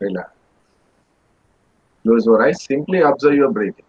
Relax. Close your eyes. Simply observe your breathing.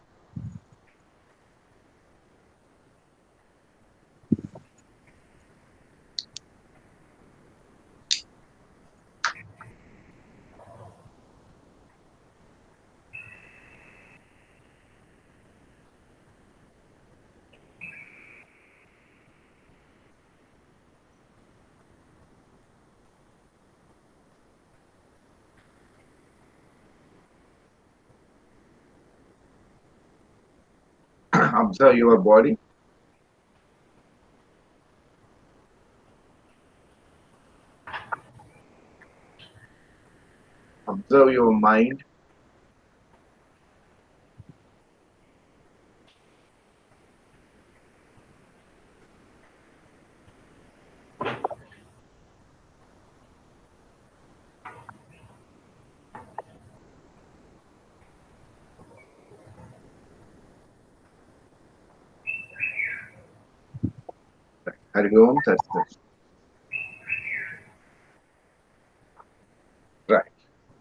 Observe your body. Observe your mind. Hari Om Tat Sat. Right.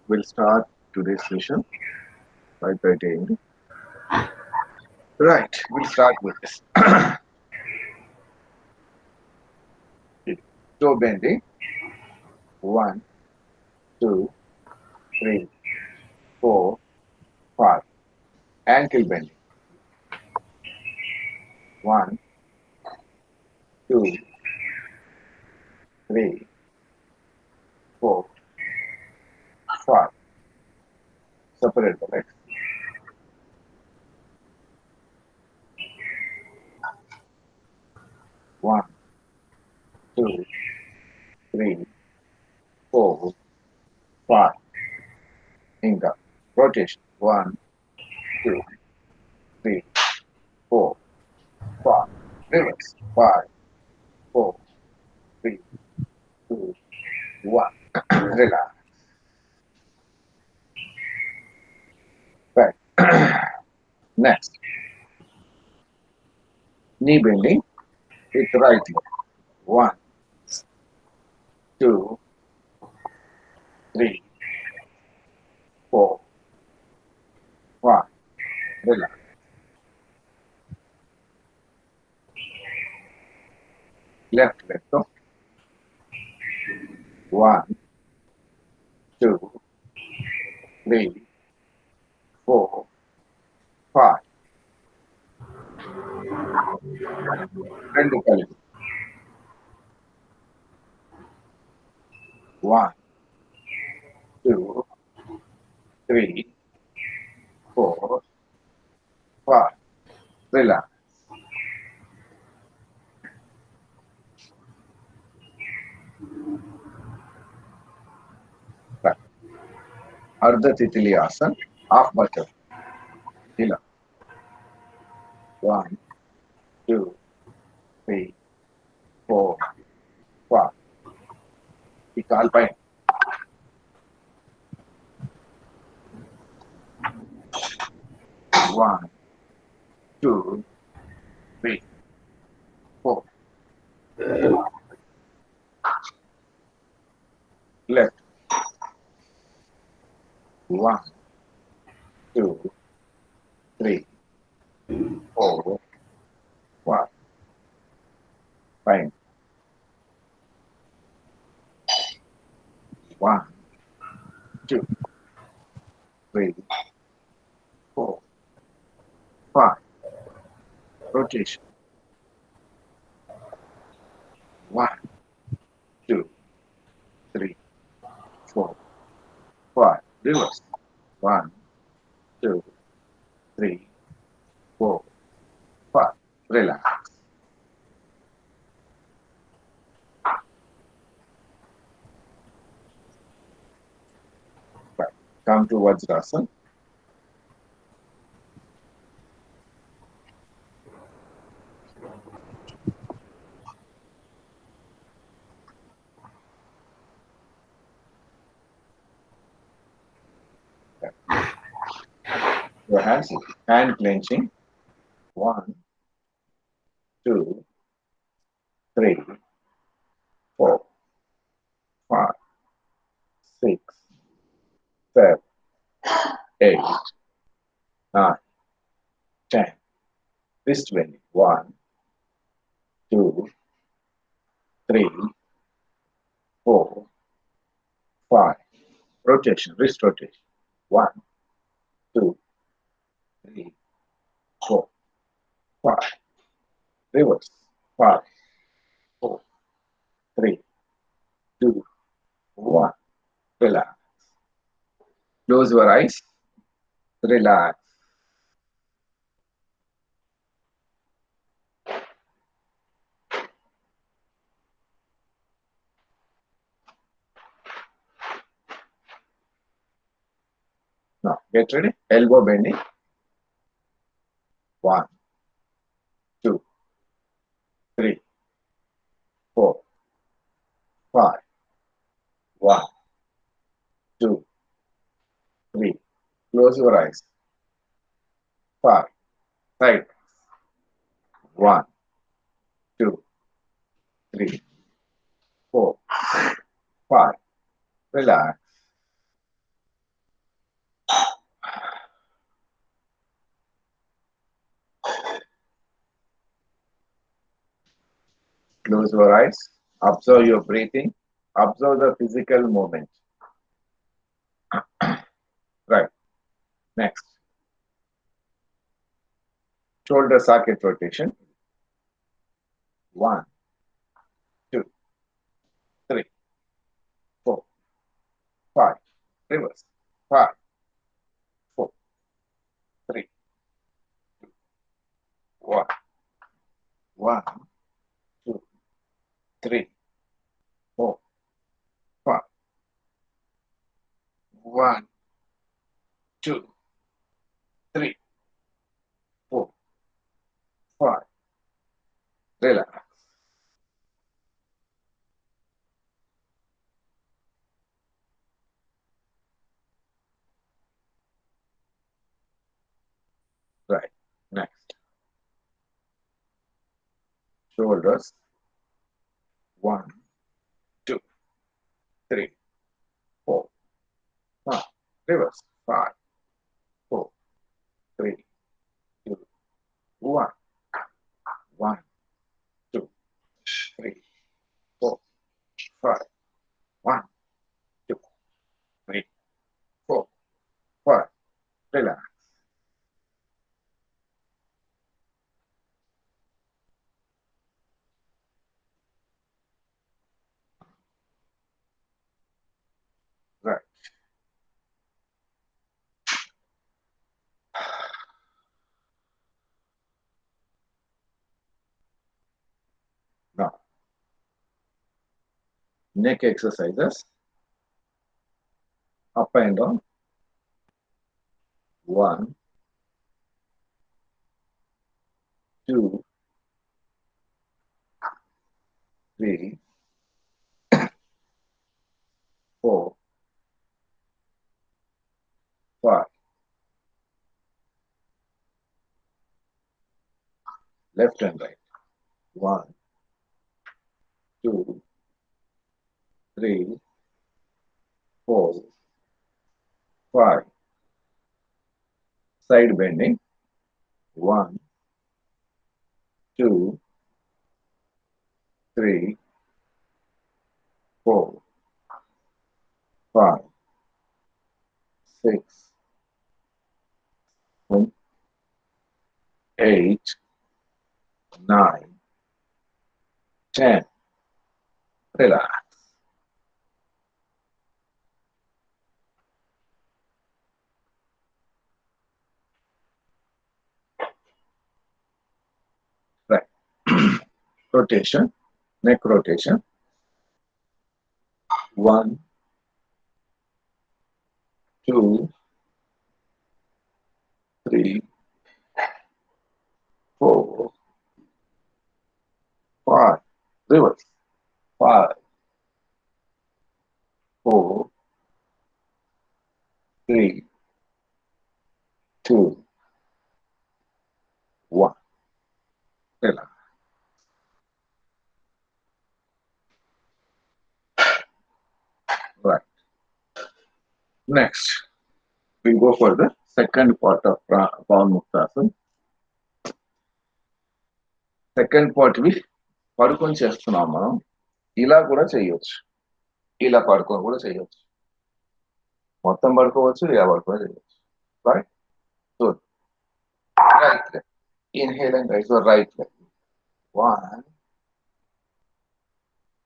We'll start today's session by pretending. Right. We'll start with this. Toe bending. 1, 2, 3, 4, 5. Ankle bending. 1, 2, 3, 4, 5. Separate the legs. 1, 2, 3, 4, 5. Inga. Rotation. 1, 2, 3, 4, 5. Reverse. 5, 4, 3, 2, 1. Relax. Right. Next. Knee bending with right leg. 1, 2, 3, 4, 5. Relax. Left leg. 1, 2, 3, 4, 5. రెండు కలిపి 1, 2, 3, 4, 5. Relax. Right. Ardha Titili Asana. Half butter. Hila. 1, 2, 3, 4, 5. ఈ కాలు పైన 1, 2, 3, 4. Left. 1, 2, 3, 4, 5. Fine. 1, 2, 3, 4, 5. Rotation. 1, 2, 3, 4, 5. Reverse. 1, 2, 3, 4, 5. Relax. Right. Come to Vajrasana. Your hands, hand clenching. 1, 2, 3, 4. 6, 7, 8, 9, 10. Wrist bending. 1, 2, 3, 4, 5. Rotation, wrist rotation. 1, 2, 3, 4, 5. Reverse. 5, 4, 3, 2, 1. Relax. Close your eyes. Relax. Now get ready. Elbow bending. 1, 2, 3, 4, 5. 1, 2, 3. Close your eyes. 5. Side. 1, 2, 3, 4, 5. Relax. Close your eyes. Observe your breathing. Observe the physical movement. Right. Next. Shoulder socket rotation. 1, 2, 3, 4, 5. Reverse. 5, 4, 3, 1. 1, 2, 3, 4, 5. 1, 2, 3, 4, 5. Relax. Right. Next. Shoulders. 1, 2, 3, 4, 5. Reverse. 5, 4, 3, 2, 1. 1, 2, 3, 4, 5. 1, 2, 3, 4, 5. Relax. Right. Now, neck exercises. Up and down. 1, 2, 3, 4, 5. Left and right. 1, 2, 3, 4, 5. Side bending. 1, 2, 3, 4, 5, 6, 7, 8, 9, 10. Relax. Right. Rotation. Neck rotation. 1, 2, 3, 4, 5. Reverse. 5, 4, 3, 2, 1. Relax. Right. Next, we'll go for the second part of Pavanmuktasana. Second part వి పడుకొని చేస్తున్నాం మనం. ఇలా కూడా చేయొచ్చు, ఇలా పడుకొని కూడా చేయొచ్చు, మొత్తం పడుకోవచ్చు, ఇలా పడుకొని చేయొచ్చు. Right. So right leg, inhale and right your right leg. 1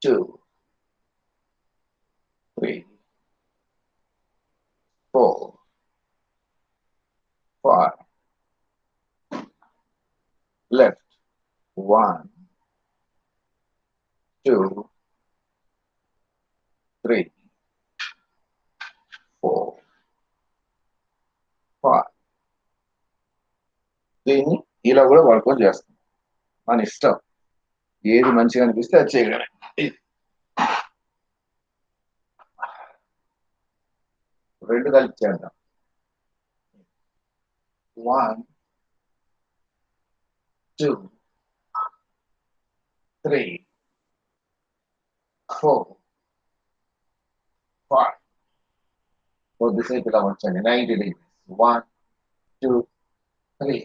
2 3 4 5. Left. 1 2 3 4 5. దీన్ని ఇలా కూడా పడుకొని చేస్తాం, మన ఇష్టం. ఏది మంచిగా అనిపిస్తే అది చేయగలం. రెండు కలిపి చేద్దాం. 1 2 3 4 5. కొద్దిసేపు ఇలా ఉంచండి, 90 degrees. 1 2 3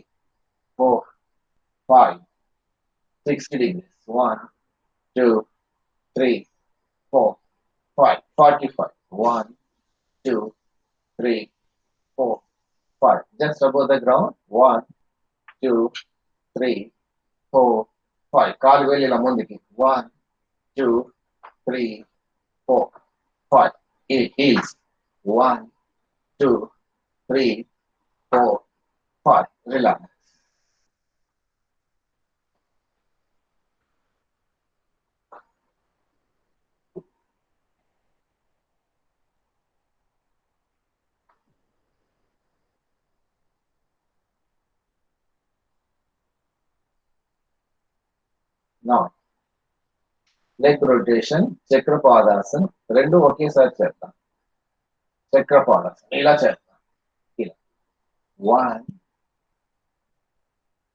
4 5. 60 degrees. 1 2 3 4 5. 45. 1 2 3 4 5. Just above the ground. 1 2 3 4 5. కాలు వెళ్ళి ఇలా ముందుకి. 1 2 3 4 5. Heels. 1 2 3 4 5. Relax. Now, leg rotation, చక్రపాదాసన్, రెండు ఒకేసారి చేద్దాం. చక్రపాదాసన్ ఇలా చేద్దాం. ఇలా 1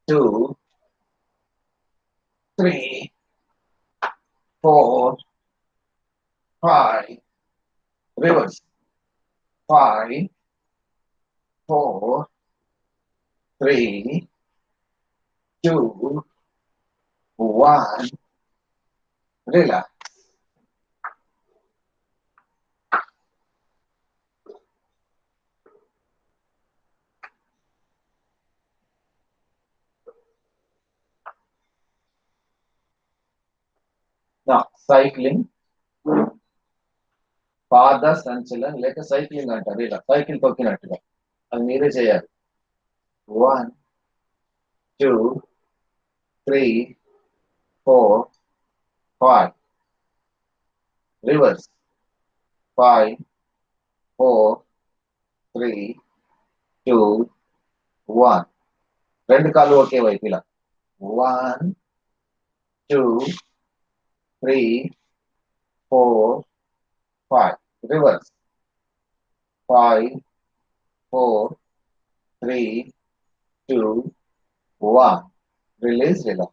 2 3 4 5. Reverse. 5 4 3 2 1. Relax. Now, cycling. పాద సంచలన్ లేక సైక్లింగ్ అంటారు. ఇలా సైకిల్ తొక్కినట్టుగా అది మీరే చేయాలి. 1 2 3 4 5. రివర్స్. 5 4 3 2 1. రెండు కాళ్ళు ఒకే వైపు ఇలా. 1 2 3 4 5. Reverse. 5 4 3 2 1. Release, relax.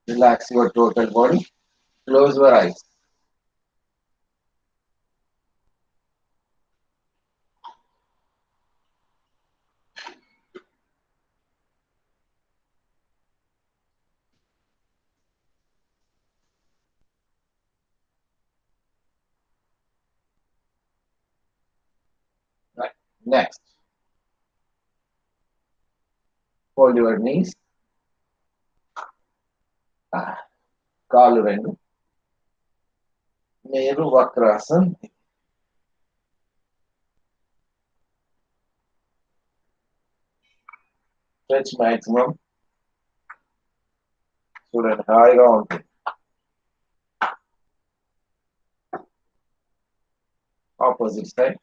Relax your total body. Close your eyes. Right. Next. Hold your knees. కాళ్ళు రెండు. మీరు వక్రాసన్. Stretch maximum. చూడండి హాయిగా ఉంటుంది. Opposite side.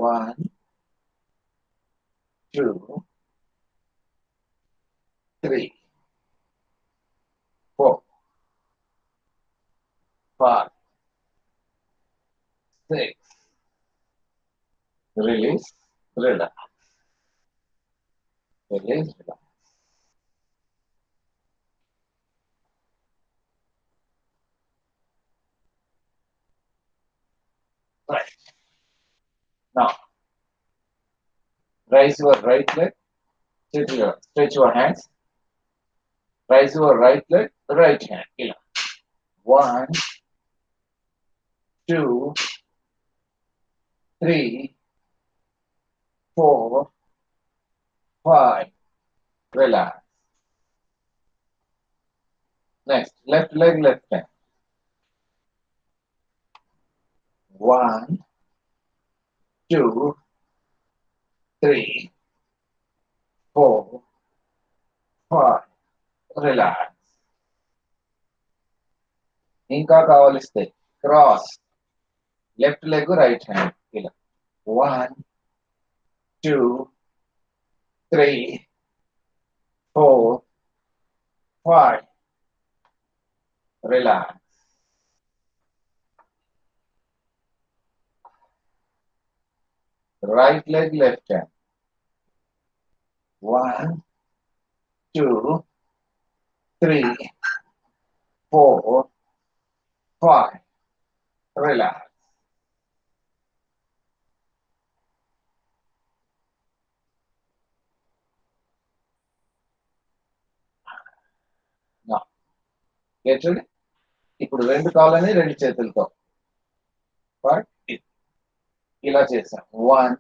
One, 2 3 4 5 6. Release, relax. Release, relax. Right. Now, raise your right leg, stretch your hands. Raise your right leg, right hand. ఇలా. 1, 2, 3, 4, 5. Relax. Next, left leg, left hand. 1, 2, 3, 4, 5. Relax. ఇంకా కావలిస్తే cross left leg right hand ఇలా 1, 2, 3, 4, 5. Relax. Right leg, left hand. 1, 2, 3, 4, 5. Relax. Now, get ready. ఇప్పుడు రెండు కాళ్ళని రెండు చేతులతో ఇలా చేసాం 1,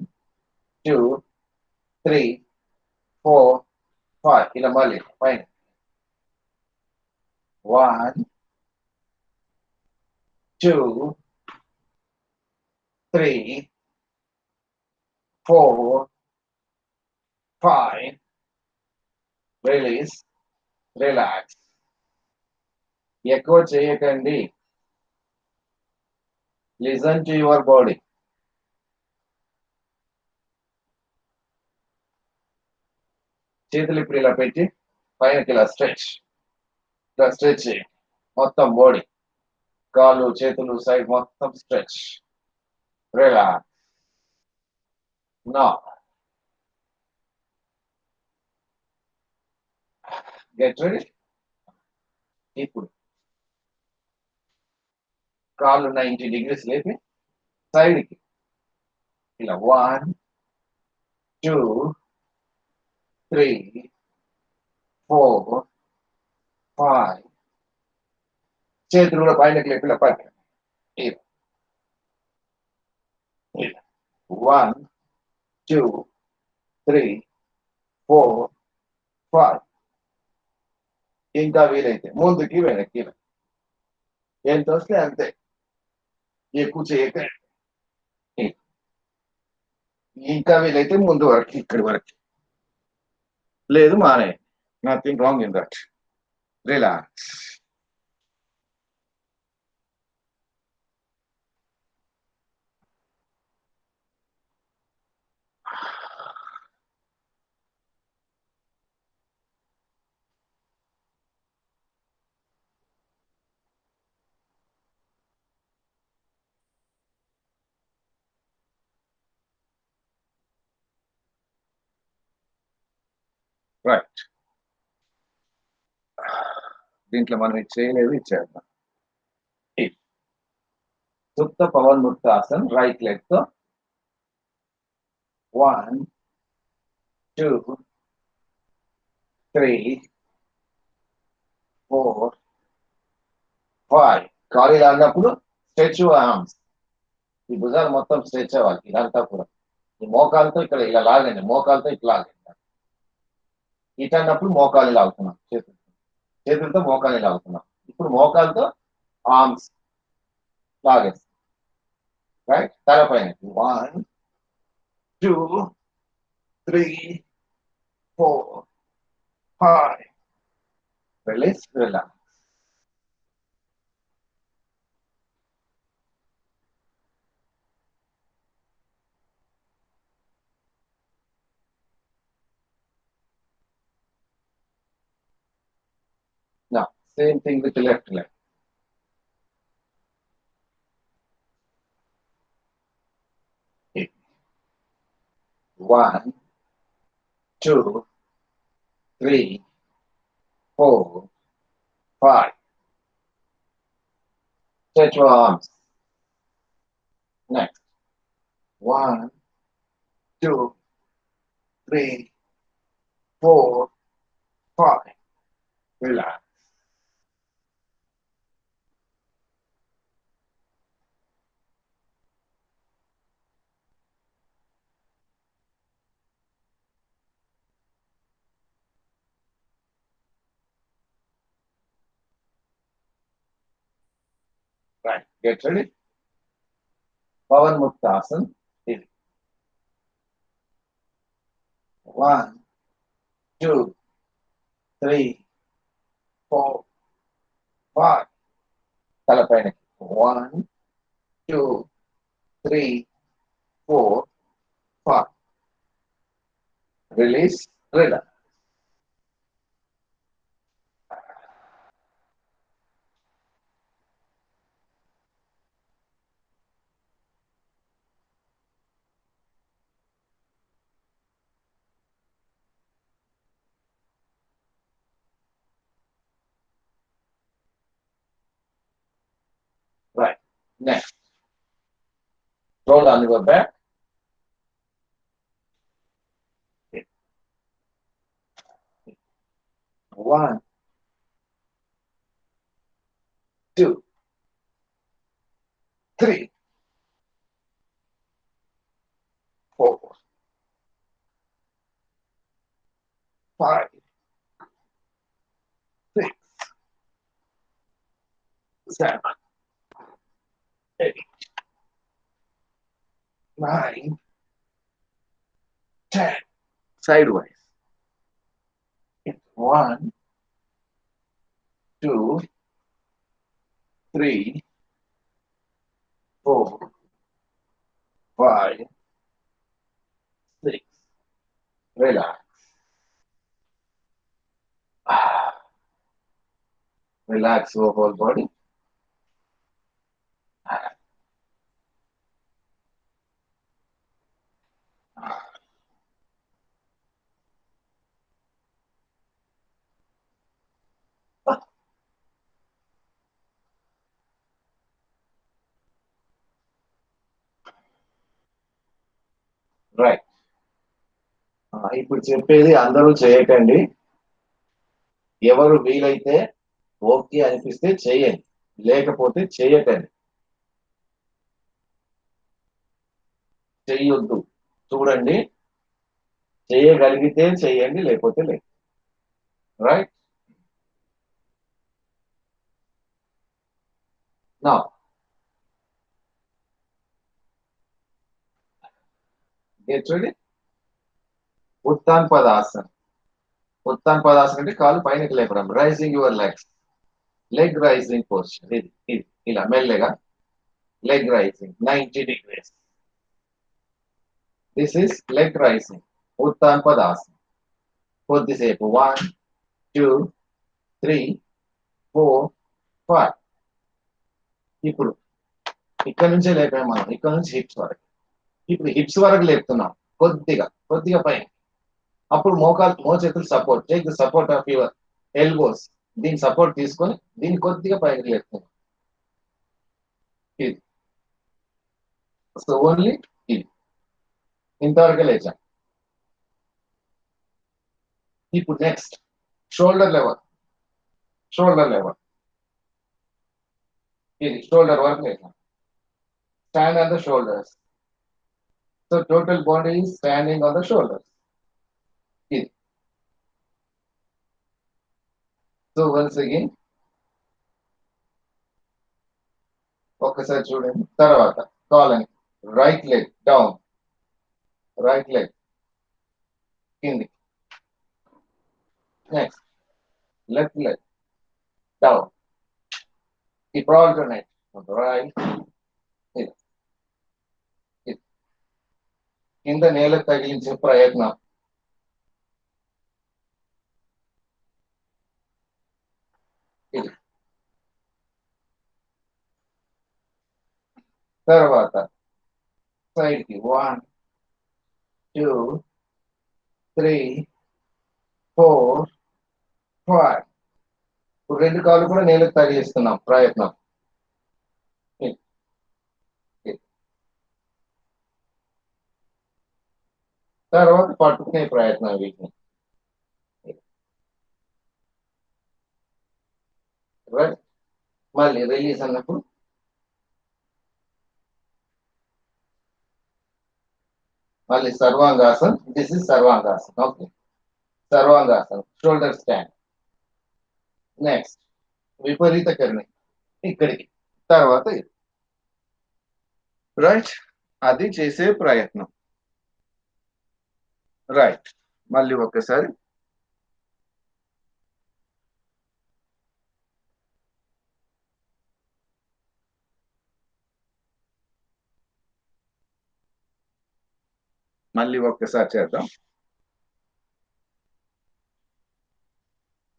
2, 3, 4, 5. ఇలా మళ్ళీ పైన 1, 2, 3, 4, 5. Release. Relax. ఎక్కువ చేయకండి. Listen to your body. చేతులు ఇప్పుడు ఇలా పెట్టి పైనకి ఇలా స్ట్రెచ్ చేయండి మొత్తం బాడీ కాళ్ళు చేతులు సైడ్ మొత్తం స్ట్రెచ్ రిలాక్స్ నా గెట్ రెడీ ఇప్పుడు కాళ్ళు 90 degrees లేపి సైడ్కి ఇలా 1, 2, 3, 4, 5. చేతులు కూడా పైనకి లేపి ఇలా పైకి 1, 2, 3, 4, 5. ఇంకా వీలైతే ముందుకి వెనక్కి ఎంత వస్తే అంతే ఎక్కువ చేయకండి ఇంకా వీలైతే ముందు వరకు ఇక్కడి వరకు లేదు మానే nothing wrong in that relax right దీంట్లో మనం ఇది చేయలేదు ఇచ్చేద్దాం సుప్త పవన్ ముక్తాసన్ రైట్ లెగ్ తో 1, 2, 3, 4, 5. కాలు ఇలా అన్నప్పుడు స్ట్రెచ్ ఆర్మ్స్ ఈ భుజాలు మొత్తం స్ట్రెచ్ అవ్వాలి ఇదంతా కూడా ఈ మోకాలతో ఇక్కడ ఇలా లాగండి మోకాలతో ఇట్లా లాగండి ఇటు అన్నప్పుడు మోకాలు లాగుతున్నాం చేతులతో మోకాలు లాగుతున్నాం ఇప్పుడు మోకాలతో ఆర్మ్స్ లాగేస్తాం రైట్ తల పైన 1, 2, 3, 4, 5. Release, relax. Now, same thing with the left leg. 1, 2, 3, 4, 5. Stretch your arms. Next. 1, 2, 3, 4, 5. Relax. Right. Get ready. Pavan Muktasan. 1, 2, 3, 4, 5. Talapainak. 1, 2, 3, 4, 5. Release. Relax. Right. Next. Roll on your back. 1, 2, 3, 4, 5, 6, 7, 8, 9, 10. Sideways. 1, 2, 3, 4, 5, 6. Relax. Relax your whole body. Right. ఇప్పుడు చెప్పేది అందరూ చేయకండి. ఎవరు వీలైతే okay అనిపిస్తే చేయండి, లేకపోతే చేయకండి. చెయ్యొద్దు. చూడండి, చేయగలిగితే చేయండి, లేకపోతే లేదు. రైట్. నా చూడండి, ఉత్తాన్ పదాసన్. ఉత్తాన్ పదాసన్ అంటే కాలు పైనకి లేపడం. Raising your legs. Leg raising posture. ఇది ఇది ఇలా మెల్లగా leg raising 90 degrees. This is leg raising, Uttanpadasana. కొద్దిసేపు 1, 2, 3, 4, 5. ఇప్పుడు ఇక్కడ నుంచే లేపాము మనం, ఇక్కడ నుంచి హిప్స్ వరకు. ఇప్పుడు హిప్స్ వరకు లేపుతున్నాం, కొద్దిగా కొద్దిగా పైన. అప్పుడు మోచేతులు support. Take the support of your elbows. దీని సపోర్ట్ తీసుకొని దీన్ని కొద్దిగా పైకి లేపుతున్నాం. ఇది సో ఓన్లీ ఇది ఇంతవరకే లేచాం. ఇప్పుడు next shoulder level. Shoulder level ఇది షోల్డర్ వరకు లేచాం. Stand on the shoulders. So total body is standing on the shoulders. ఇది. సో వన్స్ అగైన్ ఒక్కసారి చూడండి. తర్వాత కాలని right leg down, right leg కింది. Next left leg down. ఇప్పుడు ఆల్టర్నేట్ రైట్. ఇది ఇది కింద నేలకు తగిలించే ప్రయత్నం. ఇది తర్వాత సైడ్ కి 1, 2, 3, 4 5. ఇప్పుడు 2 కాళ్ళు కూడా నేలకు తగిలిస్తున్నాం ప్రయత్నం. తర్వాత పట్టుకునే ప్రయత్నం వీటిని. రైట్. మళ్ళీ రిలీజ్ అన్నప్పుడు మళ్ళీ Sarvangasan. This is Sarvangasan. Okay, Sarvangasan, shoulder stand. Next Viparita Karni ఇక్కడికి, తర్వాత రైట్. అది చేసే ప్రయత్నం. రైట్. మళ్ళీ ఒక్కసారి. మళ్ళీ ఒక్కసారి చేద్దాం.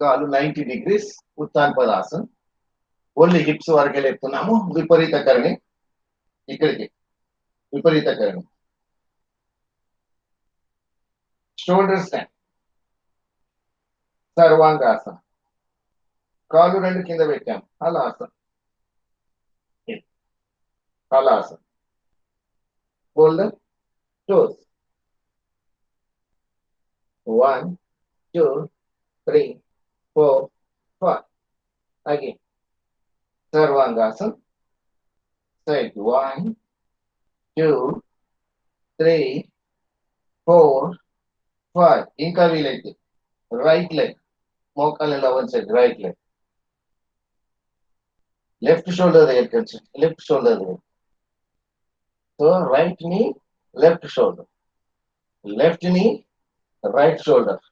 కాలు 90 degrees ఉత్తాన్ పదాసన్. ఓన్లీ హిప్స్ వరకే లేపుతున్నాము. విపరీత కర్ణి ఇక్కడికి, విపరీత కర్ణి, షోల్డర్ స్టాండ్, సర్వాంగాసన. కాలు 2 కింద పెట్టాం, Halasan, Halasan. Holder toes. 1 2 3 4 5. Again, Sarvangasana. Side 1 2 3 4 5. ఇంకా వీలైతే రైట్ లెగ్, మోకాలు ఎలా వంచండి, రైట్ లెగ్. లెఫ్ట్ షోల్డర్ దగ్గరికి వచ్చండి, లెఫ్ట్ షోల్డర్ దగ్గర. సో రైట్ ని లెఫ్ట్ షోల్డర్, లెఫ్ట్ ని రైట్ షోల్డర్.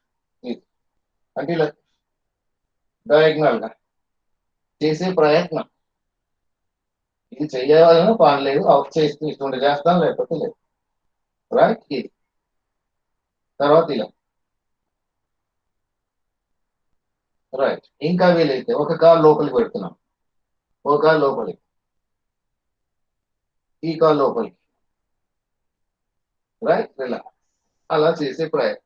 అంటే ఇలా డయాగ్నల్ గా చేసే ప్రయత్నం. ఇది చెయ్యాలని పనిలేదు, అవుట్ చేస్తూ ఇటువంటి చేస్తాం, లేకపోతే లేదు. రైట్. ఇది తర్వాత ఇలా రైట్. ఇంకా వీలైతే ఒక కాలు లోపలికి పెడుతున్నాం, ఒక కాలు లోపలికి, ఈ కాలు లోపలికి. రైట్. ఇలా అలా చేసే ప్రయత్నం.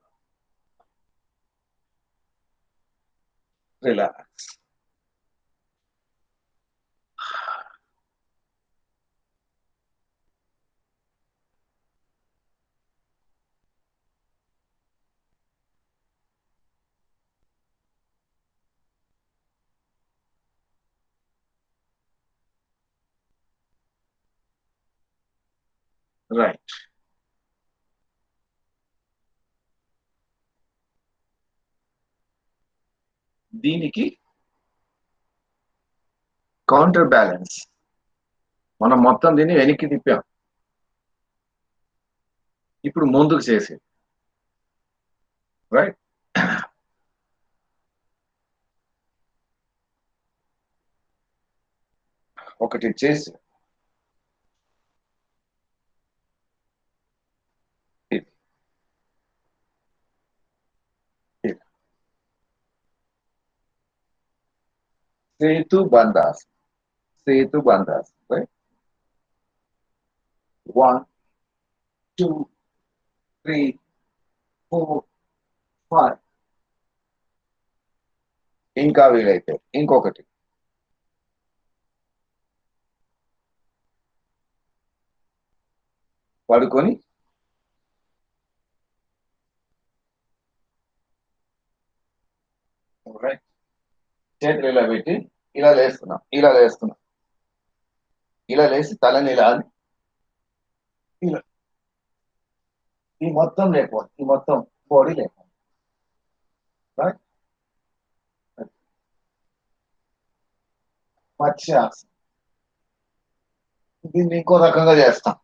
రిలాక్స్. రైట్. దీనికి కౌంటర్ బ్యాలెన్స్. మనం మొత్తం దీన్ని వెనక్కి తిప్పాం, ఇప్పుడు ముందుకు చేసి రైట్. ఒకటి చేసి సేతు బందాస్, సేతు బందాస్. రైట్. 1 2 3 4 5. ఇంకా వీలైతే ఇంకొకటి. పడుకొని రైట్, చేతులు ఇలా పెట్టి ఇలా లేస్తున్నాం, ఇలా లేస్తున్నాం, ఇలా లేచి తలని ఇలా ఇలా, ఈ మొత్తం లేకపోవాలి, ఈ మొత్తం బాడీ లేకపోవాలి. రైట్. మత్స్యాసనం. దీన్ని ఇంకో రకంగా చేస్తాం.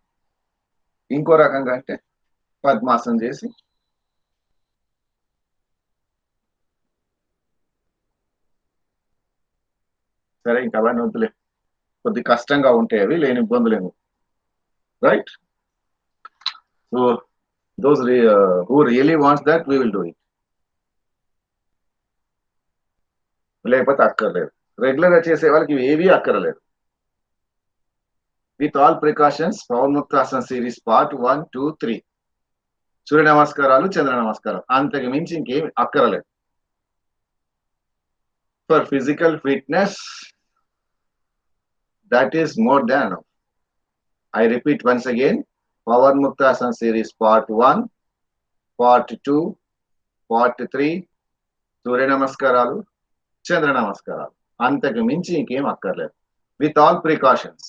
ఇంకో రకంగా అంటే పద్మాసనం చేసి సరే, ఇంకా అవన్నీ వద్దులే, కొద్ది కష్టంగా ఉంటాయి అవి, లేని ఇబ్బందులేము. Right. So those who really wants that, we will do it. లేకపోతే అక్కర్లేదు. రెగ్యులర్ గా చేసే వాళ్ళకి ఏవి అక్కర్లేదు. With all precautions, Pavanmuktasana series part 1 2 3. సూర్య నమస్కారాలు, చంద్ర నమస్కారం, అంతకు మించి ఇంకేమి అక్కర్లేదు. for physical fitness, that is more than enough. I repeat once again, Power Muktasana series part 1, part 2, part 3, సూర్య నమస్కారాలు, చంద్ర నమస్కారాలు. అంతకు మించి ఇంకేం అక్కర్లేదు. With all precautions.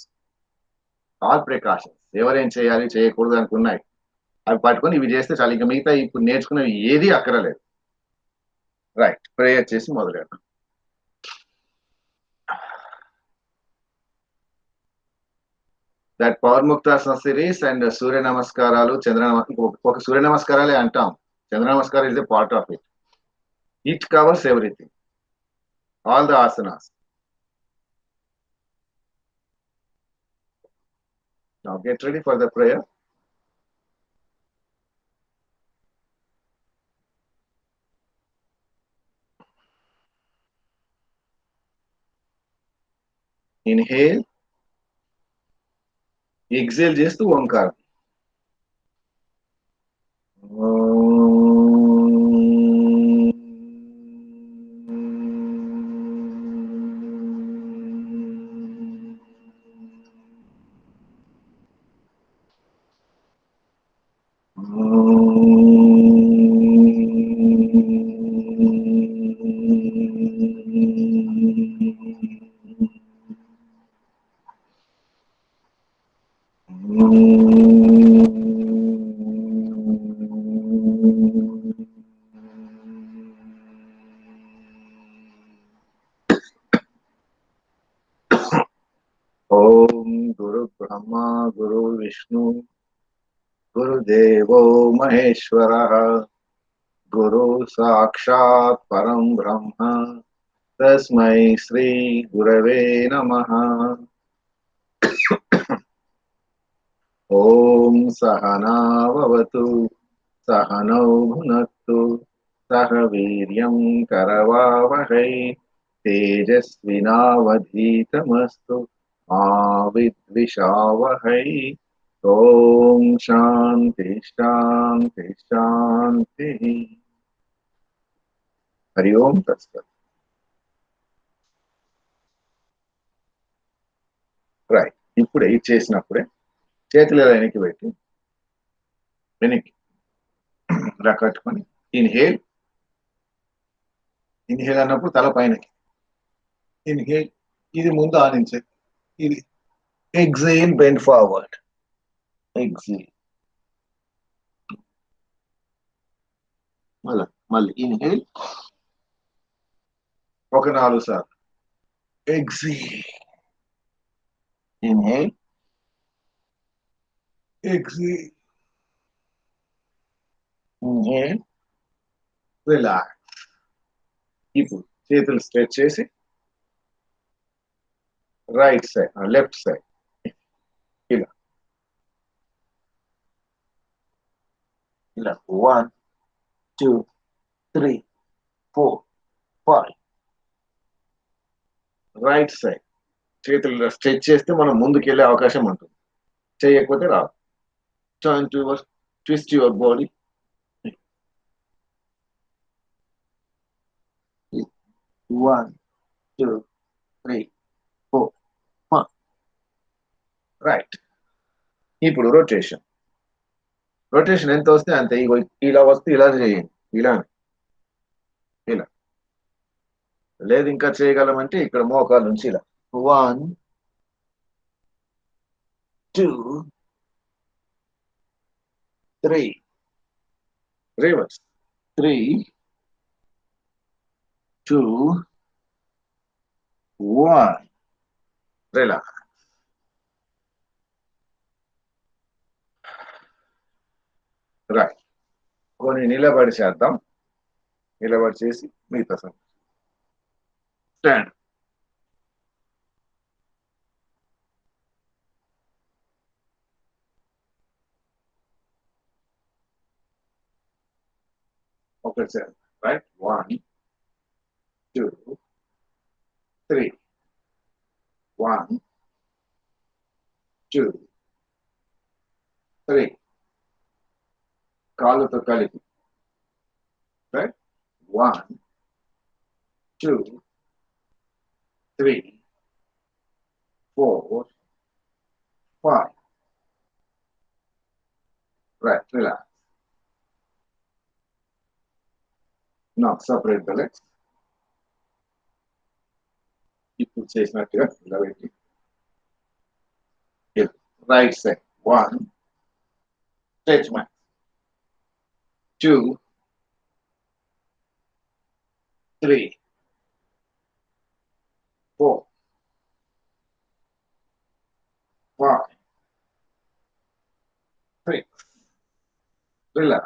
ఎవరేం చేయాలి చేయకూడదు అనుకున్నాయి అవి పట్టుకొని ఇవి చేస్తే చాలు. ఇంకా మిగతా ఇప్పుడు నేర్చుకున్నవి ఏది అక్కరలేదు. రైట్, ప్రేయర్ చేసి మొదలెడదాం. దట్ పవర్ ముక్తాసన సిరీస్ అండ్ సూర్య నమస్కారాలు, చంద్ర ఒక సూర్య నమస్కారాలే అంటాం. చంద్ర నమస్కారం is a part of it. It covers everything, all the asanas. Now get ready for the prayer. Inhale, exhale చేస్తూ ఓంకారం. ఓం గురు బ్రహ్మ గురు విష్ణు గురుదేవో మహేశ్వర గురు సాక్షాత్ పరం బ్రహ్మ తస్మై శ్రీ గురవే నమః. ఓం సహనావతు సహనౌ భునత్తు సహ వీర్యం కరవావహై తేజస్వినావధీతమస్తు మా విద్విషావహై. ఓం శాంతి శాంతి శాంతి. హరి ఓం తత్సత్. రైట్, ఇప్పుడే ఇది చేసినప్పుడే చేతులు ఇలా వెనక్కి పెట్టి వెనక్కి ఇలా కట్టుకొని ఇన్హేల్. ఇన్హేల్ అన్నప్పుడు తల పైనకి. ఇన్హేల్, ఇది ముందు ఆనించే, ఇది ఎగ్జేల్, బెండ్ ఫార్వర్డ్. ఎగ్జేల్, మళ్ళీ ఇన్హేల్ ఒక 4 సార్లు. Exhale, inhale, exhale, inhale, relax. ఇప్పుడు చేతులు స్ట్రెచ్ చేసి రైట్ సైడ్, లెఫ్ట్ సైడ్ ఇలా ఇలా 1 2 3 4 5. రైట్ సైడ్ చేతులు స్ట్రెచ్ చేస్తే మనం ముందుకు వెళ్ళే అవకాశం ఉంటుంది, చేయకపోతే రాదు. Turn towards, twist your body. 1 2 3 4 5. Right. ఇప్పుడు రొటేషన్ ఎంత వస్తే అంతే. ఇలా వస్తే ఇలా చేయండి, ఇలా ఇలా. లేదు ఇంకా చేయగలమంటే ఇక్కడ మోకాల నుంచి ఇలా 1 2 3. రివర్స్ 3 2 1. రిలాక్స్. రైట్. కొన్ని నిలబడి చేద్దాం. నిలబడి చేసి మిగతా స్టాండ్. ఒకటి సార్. రైట్, 1 2 3. 1 2 3. కాళ్ళతో కలిపి. Right, 1 2 3, 4, 5. Right, relax. Now separate the legs. ఇప్పుడు చేసినట్టుగా ఇలా పెట్టి right side 1 stretch max 2 3 4 5 6 relax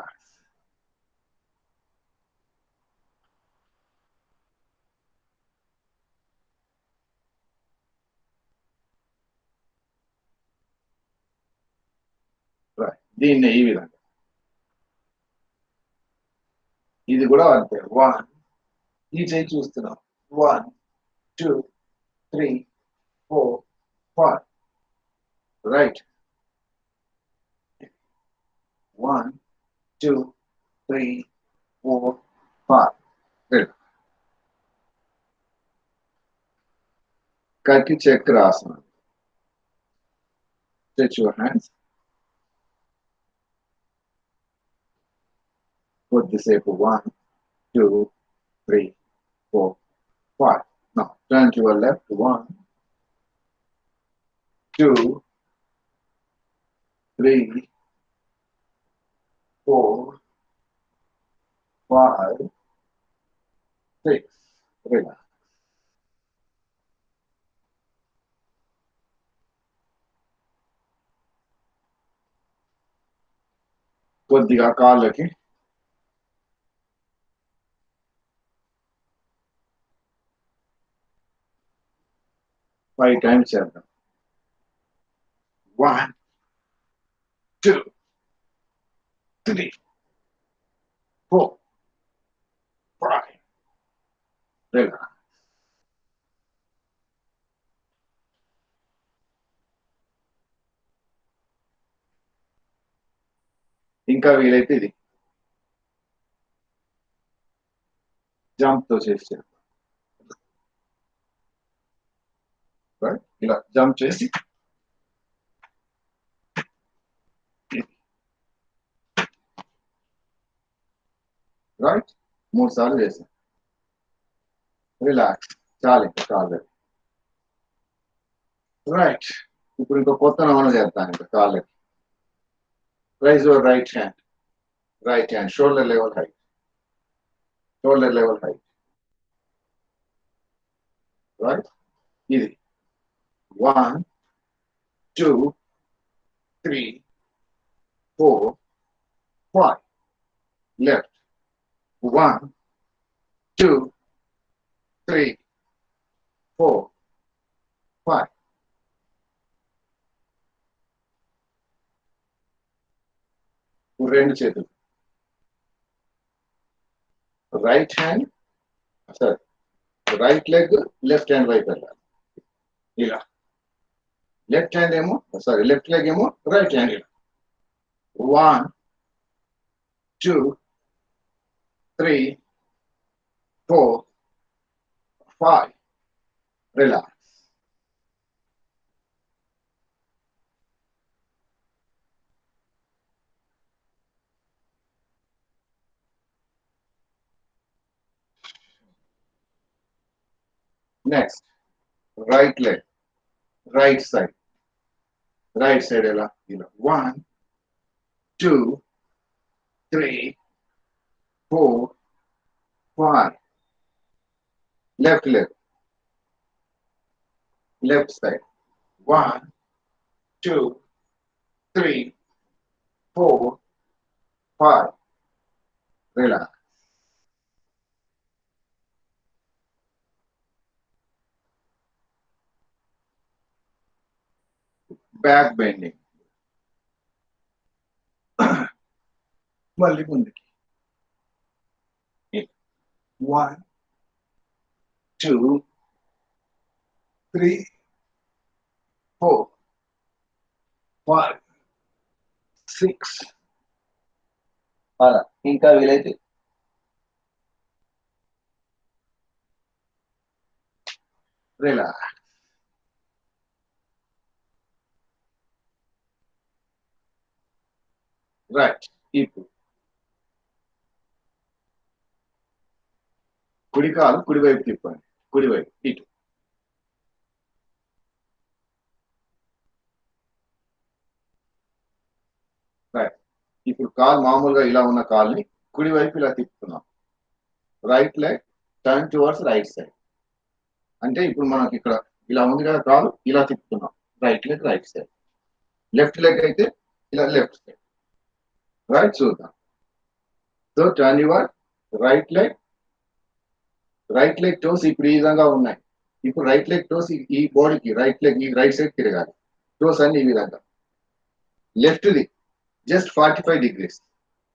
right దీన్ని ఈ విధంగా ఇది కూడా అంతే 1 ఈ చేయి చూస్తున్నాం 1 2 3 4 5 right 1 2 3 4 5 relax Kaki Chakrasana. Stretch your hands. Put the shape of 1, 2, 3, 4, 5. Now turn to your left. 1, 2, 3, 4, 5, 6. Relax. కొద్దిగా కాళ్ళకి ఫైవ్ టైమ్స్ చేద్దాం 1 2 3 4 5 relax ఇంకా వీలైతే ఇది జంప్ తో చేసి చేద్దాం ఇలా జంప్ చేసి రైట్ 3 సార్లు చేసాం రిలాక్స్ చాలు ఇంకా కాళ్ళు రైట్ ఇప్పుడు ఇంకో కొత్త నమూనా చేస్తాను ఇంకా కాళ్ళకి rise your right hand shoulder level height right ఇది 1 2 3 4 5 left 1 2 3 4 5 రెండు చేతులు right hand sorry right leg left hand వైపు వెళ్ళాలి ఇలా లెఫ్ట్ హ్యాండ్ ఏమో సారీ లెఫ్ట్ లెగ్ ఏమో రైట్ హ్యాండ్ ఇలా 1 2 3 4 5 relax next right leg right side ఎలా ఇలా 1 2 3 4 5 left leg left side 1 2 3 4 5 relax back bending మళ్ళీ ముందుకి 1 2 3 4 5 6 అలా ఇంకా వీలైతే రిలాక్స్. రైట్. ఇప్పుడు కుడి కాలు కుడివైపు తిప్పండి. కుడివైపు ఇటు. రైట్. ఇప్పుడు కాలు మామూలుగా ఇలా ఉన్న కాల్ని కుడివైపు ఇలా తిప్పుతున్నాం. Right leg turn towards right side. అంటే ఇప్పుడు మనకి ఇక్కడ ఇలా ఉంది కదా కాలు, ఇలా తిప్పుతున్నాం. Right leg right side, left leg అయితే ఇలా లెఫ్ట్ సైడ్. రైట్, చూద్దాం. So turn your right leg. Right leg toes ఇప్పుడు ఈ విధంగా ఉన్నాయి. ఇప్పుడు రైట్ లెగ్ టోస్ ఈ బాడీకి రైట్ లెగ్ ఈ రైట్ సైడ్ తిరగాలి. టోస్ అన్ని ఈ విధంగా. లెఫ్ట్ ది జస్ట్ 45 degrees,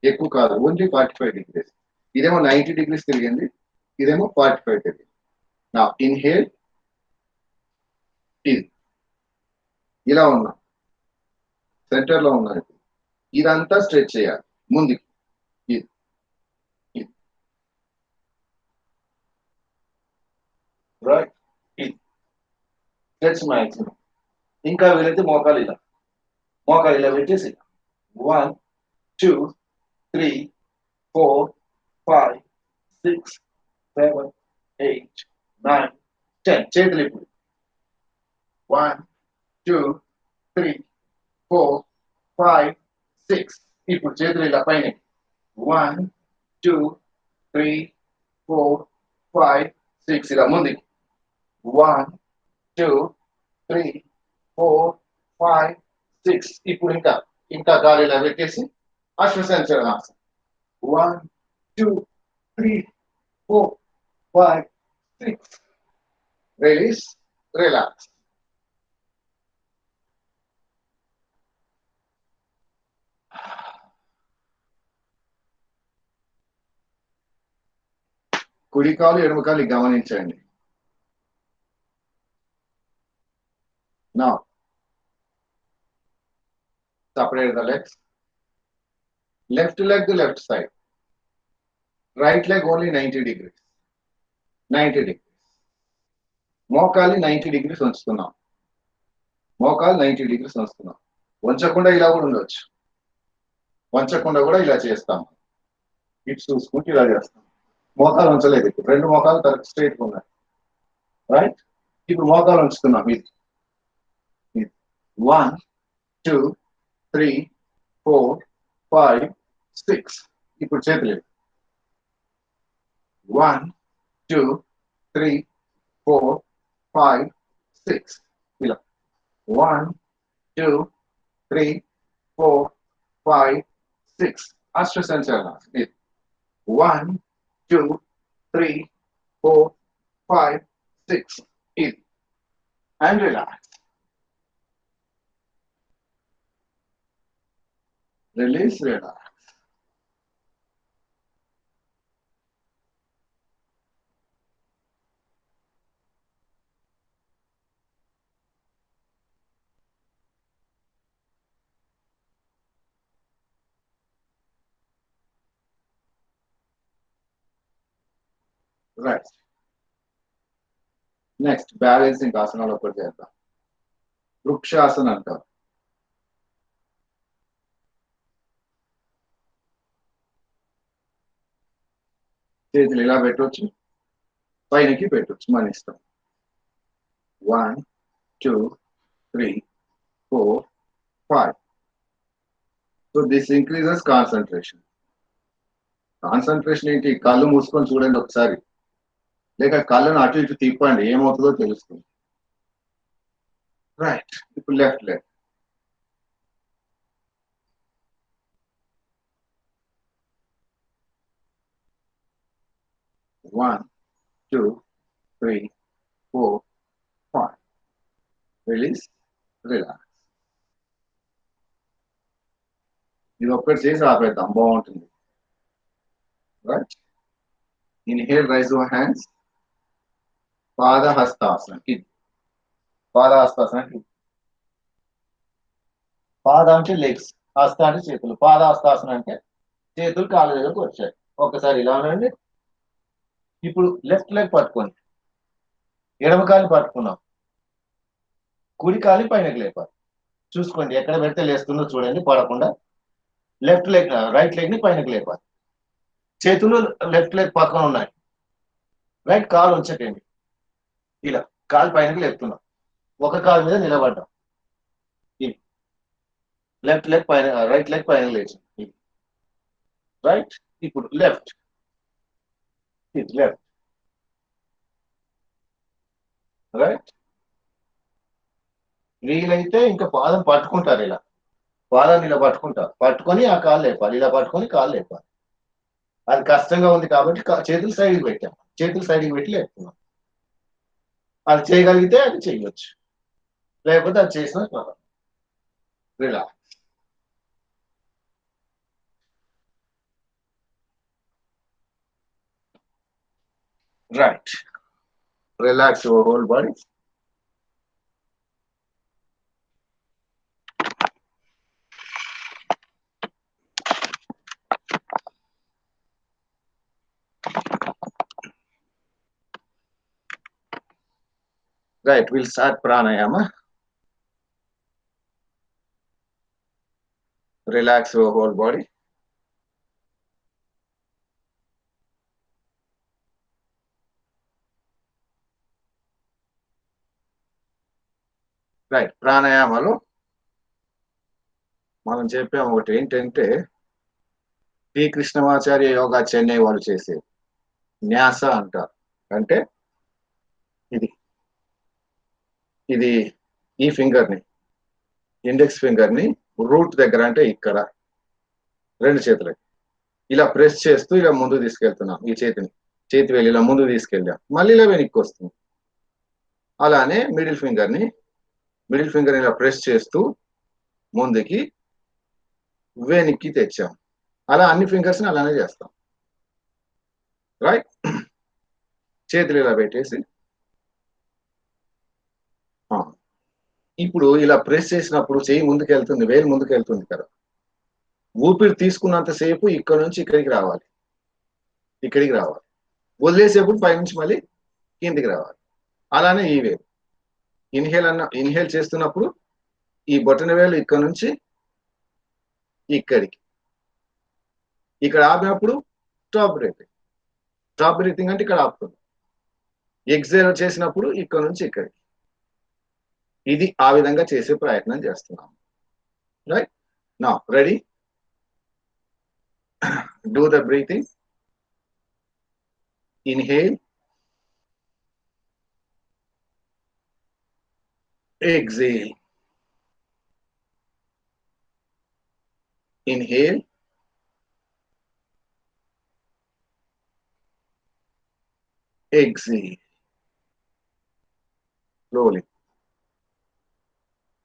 ఎక్కువ కాదు, ఓన్లీ 45 degrees. ఇదేమో 90 degrees తిరిగింది, ఇదేమో 45 తిరిగింది. నా ఇన్హేల్, ఇది ఇలా ఉన్నా, సెంటర్ లో ఉన్నది. ఇదంతా స్ట్రెచ్ చేయాలి ముందుకి. ఇది ఇది రైట్. ఇది స్ట్రెచ్ మ్యాక్సిమం. ఇంకా వీలైతే మోకాలు ఇలా పెట్టేసి 1 2 3 4 5 6 7 8 9 10. చేతులు ఇప్పుడు 1 2 3 4 5 6. ఇప్పుడు చేతులు ఇలా పైన 1 2 3 4 5 6. ఇలా ముందుకి 1 2 3 4 5 6. ఇప్పుడు ఇంకా గాలి ఇలా పెట్టేసి అశ్వసంచలనాసనం 1 2 3 4 5 6. Release, relax. కుడి కాలు ఎడమ కాలు గమనించండి. Now separate the legs. Left leg the left side, right leg only 90 degrees. 90 degrees. మోకాలి 90 degrees ఉంచుతున్నాం. మోకాలు 90 degrees ఉంచుతున్నాం. వంచకుండా ఇలా కూడా ఉండొచ్చు, వంచకుండా కూడా ఇలా చేస్తాం. ఇటు చూసుకుంటూ ఇలా చేస్తాం. మోకాలు ఉంచలేదు, ఇప్పుడు రెండు మోకాలు కరెక్ట్ స్ట్రైట్ ఉన్నాయి. రైట్. ఇప్పుడు మోకాలు ఉంచుతున్నాం. ఇది 1 2 3 4 5 6. ఇప్పుడు చేతులు 1 2 3 4 5 6. ఇలా 1 2 3 4 5 6. అశ్వసంచలనాసనం. ఇది 1 2 3 4 5 6. ఇది and relax. Release, relax. Right. Next balancing ఆసనాలు ఒకటి చేద్దాం. వృక్షాసనం అంటారు. చేతులు ఇలా పెట్టవచ్చు, పైనకి పెట్టవచ్చు, మన ఇష్టం. 1 2 3 4 5. So this increases concentration. Concentration ఏంటి? కళ్ళు మూసుకొని చూడండి ఒకసారి, లేక కళ్ళను అటు ఇటు తిప్పండి, ఏమవుతుందో తెలుస్తుంది. రైట్. ఇప్పుడు left leg. One, 2 3 4 5. Release, relax. ఇది ఒక్కటి చేసి ఆపేద్దాం, బాగుంటుంది. Right. Inhale, raise your hands. పాదహస్తాసనం. ఇది పాదహస్తాసనం. పాద అంటే లెగ్స్, హస్త అంటే చేతులు. పాదహస్తాసనం అంటే చేతులు కాళ్ళ దగ్గరకు వచ్చాయి. ఒకసారి ఇలా ఉండండి. ఇప్పుడు లెఫ్ట్ లెగ్ పట్టుకోండి. ఎడమ కాలు పట్టుకున్నాం, కుడి కాలు పైనకి లేపాలి. చూసుకోండి ఎక్కడ పెడితే లేస్తుందో చూడండి, పడకుండా. లెఫ్ట్ లెగ్, రైట్ లెగ్ ని పైనకి లేపాలి. చేతులు లెఫ్ట్ లెగ్ పక్కన ఉన్నాయి. రైట్ కాలు ఉంచకండి, ఇలా కాలు పైనకి లేపుతున్నాం, ఒక కాలు మీద నిలబడ్డాం. లెఫ్ట్ లెగ్ పైన, రైట్ లెగ్ పైన లేచి, రైట్. ఇప్పుడు లెఫ్ట్, లెఫ్ట్, రైట్. వీలైతే ఇంకా పాదం పట్టుకుంటారు, ఇలా పాదాన్ని ఇలా పట్టుకుంటారు, పట్టుకొని ఆ కాలు లేపాలి, ఇలా పట్టుకొని కాలు లేపాలి. అది కష్టంగా ఉంది కాబట్టి చేతులు సైడ్కి పెట్టాం, చేతులు సైడ్కి పెట్టి లేపుతున్నాం. అది చేయగలిగితే అది చేయొచ్చు, లేకపోతే అది చేసిన relax. Right, relax your whole body. Right, we'll start pranayama. Relax your whole body. Right, ప్రాణాయామాలు మనం చెప్పాము. ఒకటి ఏంటంటే టి కృష్ణమాచార్య యోగా చెన్నై వాళ్ళు చేసే న్యాస అంటారు. అంటే ఇది ఇది ఈ ఫింగర్ ని, ఇండెక్స్ ఫింగర్ ని రూట్ దగ్గర, అంటే ఇక్కడ రెండు చేతులకి ఇలా ప్రెస్ చేస్తూ ఇలా ముందుకు తీసుకెళ్తున్నాం. ఈ చేతి వేలు ఇలా ముందుకు తీసుకెళ్ళాం, మళ్ళీ ఇలా వెనక్కి వస్తుంది. అలానే మిడిల్ ఫింగర్ ఇలా ప్రెస్ చేస్తూ ముందుకి వెనక్కి తెచ్చాం. అలా అన్ని ఫింగర్స్ ని అలానే చేస్తాం. రైట్, చేతులు ఇలా పెట్టేసి ఇప్పుడు ఇలా ప్రెస్ చేసినప్పుడు చెయ్యి ముందుకు వెళ్తుంది, వేలు ముందుకు వెళ్తుంది కదా. ఊపిరి తీసుకున్నంతసేపు ఇక్కడ నుంచి ఇక్కడికి రావాలి, వదిలేసేప్పుడు పైనుంచి మళ్ళీ కిందికి రావాలి. అలానే ఈ వేలు ఇన్హేల్ చేస్తున్నప్పుడు ఈ బొటన వేలు ఇక్కడ నుంచి ఇక్కడికి, ఇక్కడ ఆపినప్పుడు స్టాప్ బ్రీతింగ్ అంటే ఇక్కడ ఆపుతుంది. ఎక్సేల్ చేసినప్పుడు ఇక్కడ నుంచి ఇక్కడికి. ఇది ఆ విధంగా చేసే ప్రయత్నం చేస్తున్నాం. Right, now ready, do the breathing. Inhale, exhale, inhale, exhale, slowly.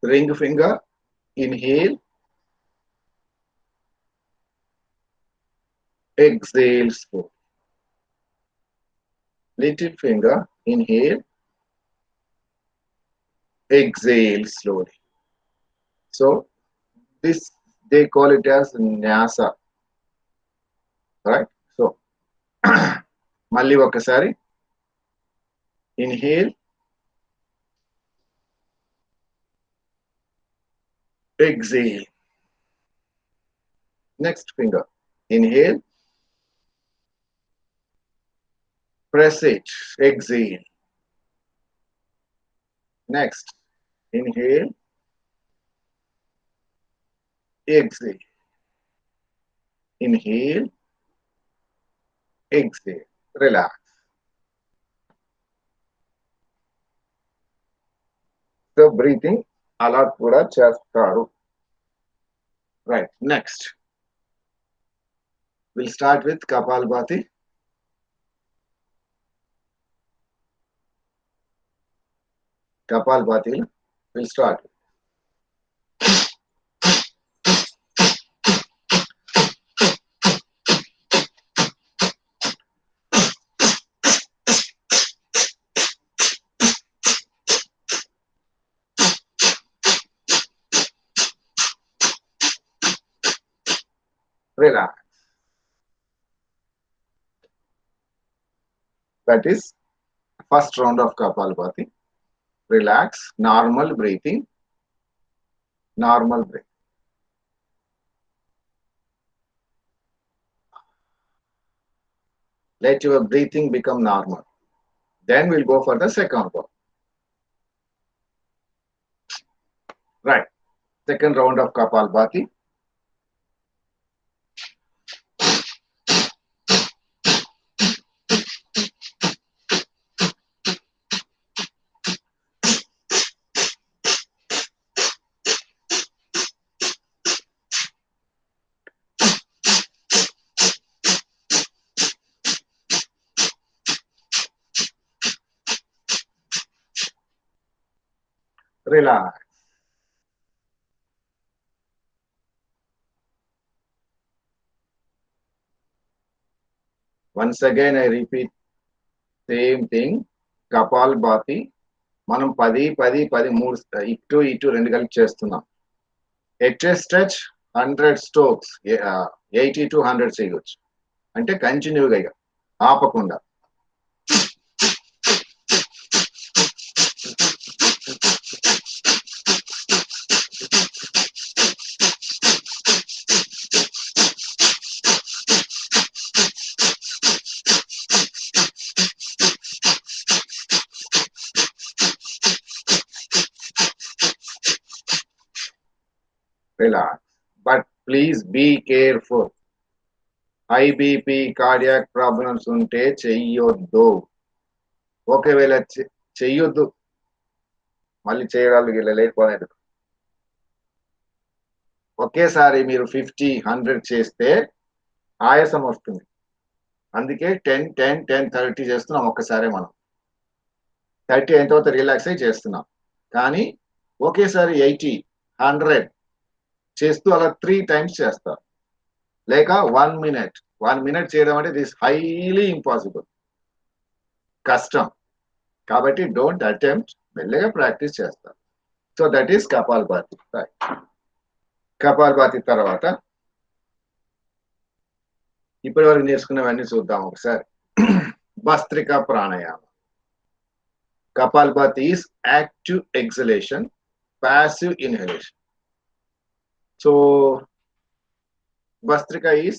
Ring finger, inhale, exhale slowly. Little finger, inhale, exhale slowly. So this, they call it as nyasa. Right? So మళ్ళీ ఒకసారి inhale, exhale. Next finger, inhale, press it, exhale. Next, inhale, exhale, inhale, exhale, relax. So breathing అలా కూడా చేస్తారు. Right, next we'll start with Kapalbhati. Kapalbhati we'll start with. Relax. That is First round of Kapalabhati. Relax, normal breathing, normal breath. Let your breathing become normal. Then we'll go for the second one. Right. Second round of Kapalabhati. Relax. Once again, I repeat same thing. Kapalabhati. మనం 10 3 ఇటు 2 కలిపి చేస్తున్నాం. At stretch 100 strokes 80 to 100 చేయొచ్చు. అంటే కంటిన్యూగా ఇక ఆపకుండా. Relax. But please be careful. High BP cardiac problems ఉంటే చెయ్యొద్దు. ఒకవేళ చెయ్యొద్దు మళ్ళీ చేయడానికి లేకపోలేదు. ఒకేసారి మీరు 50 100 చేస్తే ఆయాసం వస్తుంది. అందుకే 10 10 10 30 చేస్తున్నాం ఒక్కసారి. మనం 30 అయిన తర్వాత రిలాక్స్ అయి చేస్తున్నాం. కానీ ఒకేసారి 80 100 చేస్తూ అలా 3 times చేస్తారు. లేక 1 minute చేయడం అంటే దిస్ హైలీ ఇంపాసిబుల్, కష్టం. కాబట్టి డోంట్ అటెంప్ట్, మెల్లగా ప్రాక్టీస్ చేస్తారు. So that is kapalbhati. Kapalbhati తర్వాత ఇప్పటి వరకు నేర్చుకున్నవన్నీ చూద్దాం ఒకసారి. భస్త్రికా ప్రాణాయామం. Kapalbhati is active exhalation, passive inhalation. So Bhastrika is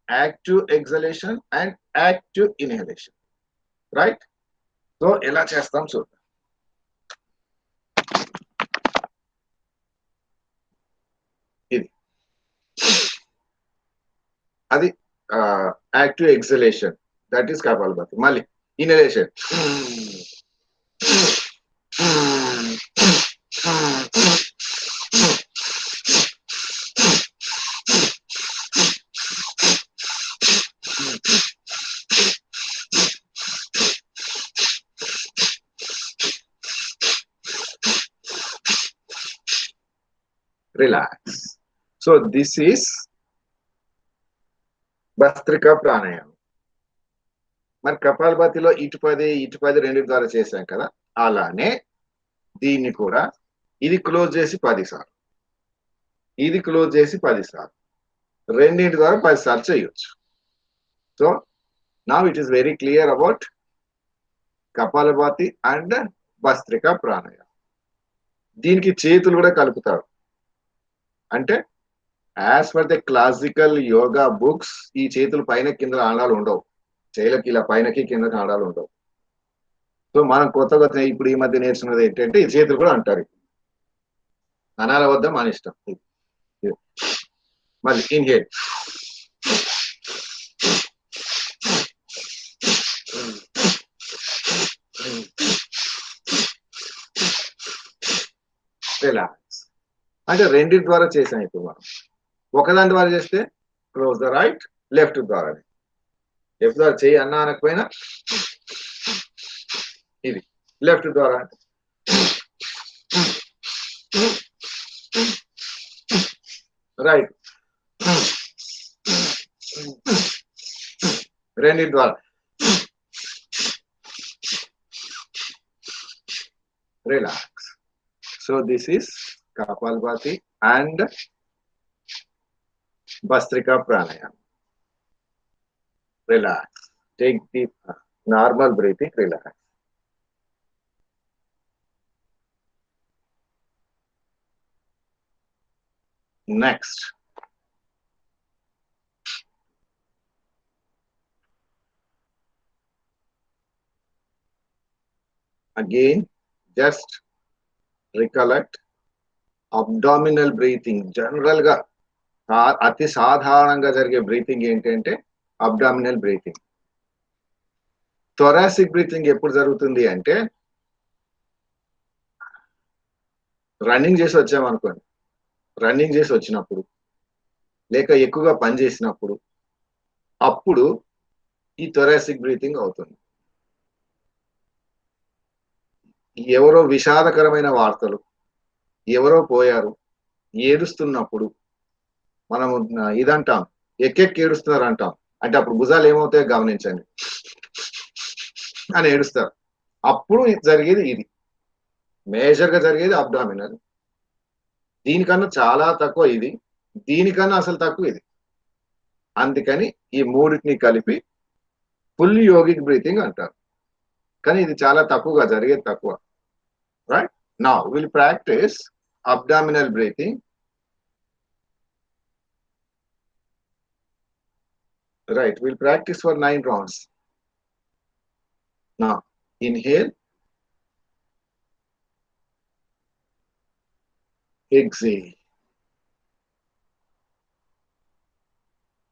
active exhalation and active inhalation, right? So ఎలా చేస్తాం చూద్దాం. ఇది అది active exhalation, that is Kapalbhati. మళ్ళీ inhalation. Relax. So this is Bhastrika ప్రాణాయామం. మరి కపాలభాతిలో ఇటు 10 రెండు ద్వారా చేశాం కదా, అలానే దీన్ని కూడా ఇది క్లోజ్ చేసి 10 సార్లు, ఇది క్లోజ్ చేసి 10 సార్లు, రెండింటి ద్వారా 10 సార్లు చేయొచ్చు. So now it is very clear about Kapalbhati and Bhastrika ప్రాణాయామం. దీనికి చేతులు కూడా కలుపుతారు. అంటే as per the classical yoga books ఈ చేతులు పైన కింద ఆడాలు ఉండవు, చేతులకి ఇలా పైనకి కిందకి ఆడాలు ఉండవు. సో మనం కొత్త ఇప్పుడు ఈ మధ్య నేర్చుకున్నది ఏంటంటే ఈ చేతులు కూడా అంటారు. అనాల వద్ద మన ఇష్టం. మళ్ళీ ఇన్హేల్, రిలాక్స్. అంటే రెండింటి ద్వారా చేసాం. ఇప్పుడు మనం ఒకదాని ద్వారా చేస్తే క్లోజ్ ద రైట్, లెఫ్ట్ ద్వారా, లెఫ్ట్ ద్వారా చేయి అన్నా అనకపోయినా ఇది లెఫ్ట్ ద్వారా అంటే రైట్, రెండింటి ద్వారా relax. So this is kapalbhati and Bhastrika pranayama. Relax. Take deep. Normal breathing, relax. Next. Again, just recollect abdominal breathing. General గా అతి సాధారణంగా జరిగే బ్రీతింగ్ ఏంటంటే అబ్డామినల్ బ్రీతింగ్. థొరాసిక్ బ్రీతింగ్ ఎప్పుడు జరుగుతుంది అంటే రన్నింగ్ చేసి వచ్చామనుకోండి, రన్నింగ్ చేసి వచ్చినప్పుడు లేక ఎక్కువగా పని చేసినప్పుడు అప్పుడు ఈ థొరాసిక్ బ్రీతింగ్ అవుతుంది. ఎవరో విషాదకరమైన వార్తలు, ఎవరో పోయారు, ఏడుస్తున్నప్పుడు మనము ఇదంటాం, ఎక్కెక్కి ఏడుస్తున్నారు అంటాం. అంటే అప్పుడు భుజాలు ఏమవుతాయో గమనించండి అని ఏడుస్తారు. అప్పుడు జరిగేది ఇది. మేజర్ గా జరిగేది అబ్డామినల్. దీనికన్నా చాలా తక్కువ ఇది, దీనికన్నా అసలు తక్కువ ఇది. అందుకని ఈ మూడింటిని కలిపి ఫుల్ యోగిక్ బ్రీతింగ్ అంటారు. కానీ ఇది చాలా తక్కువగా జరిగేది, తక్కువ. Right now will practice abdominal breathing. Right, we'll practice for 9 rounds. Now inhale, exhale.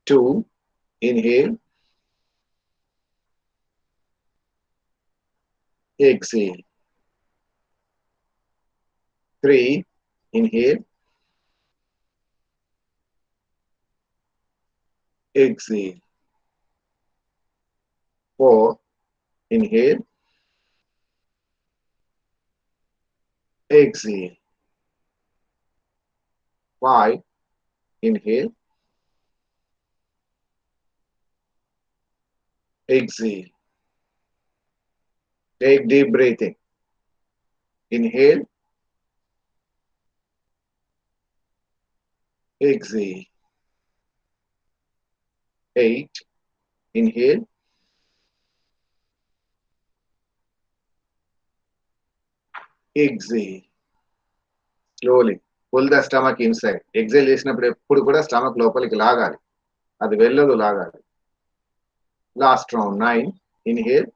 2, inhale, exhale. 3, inhale, exhale. 4, inhale, exhale. 5, inhale, exhale. Take deep breathing. Inhale, exhale. 8, inhale, exhale. Slowly pull the stomach inside. Exhale చేసినప్పుడు ఎప్పుడు కూడా stomach లోపలికి లాగాలి, అది వెళ్ళదు, లాగాలి. Last round, 9, inhale,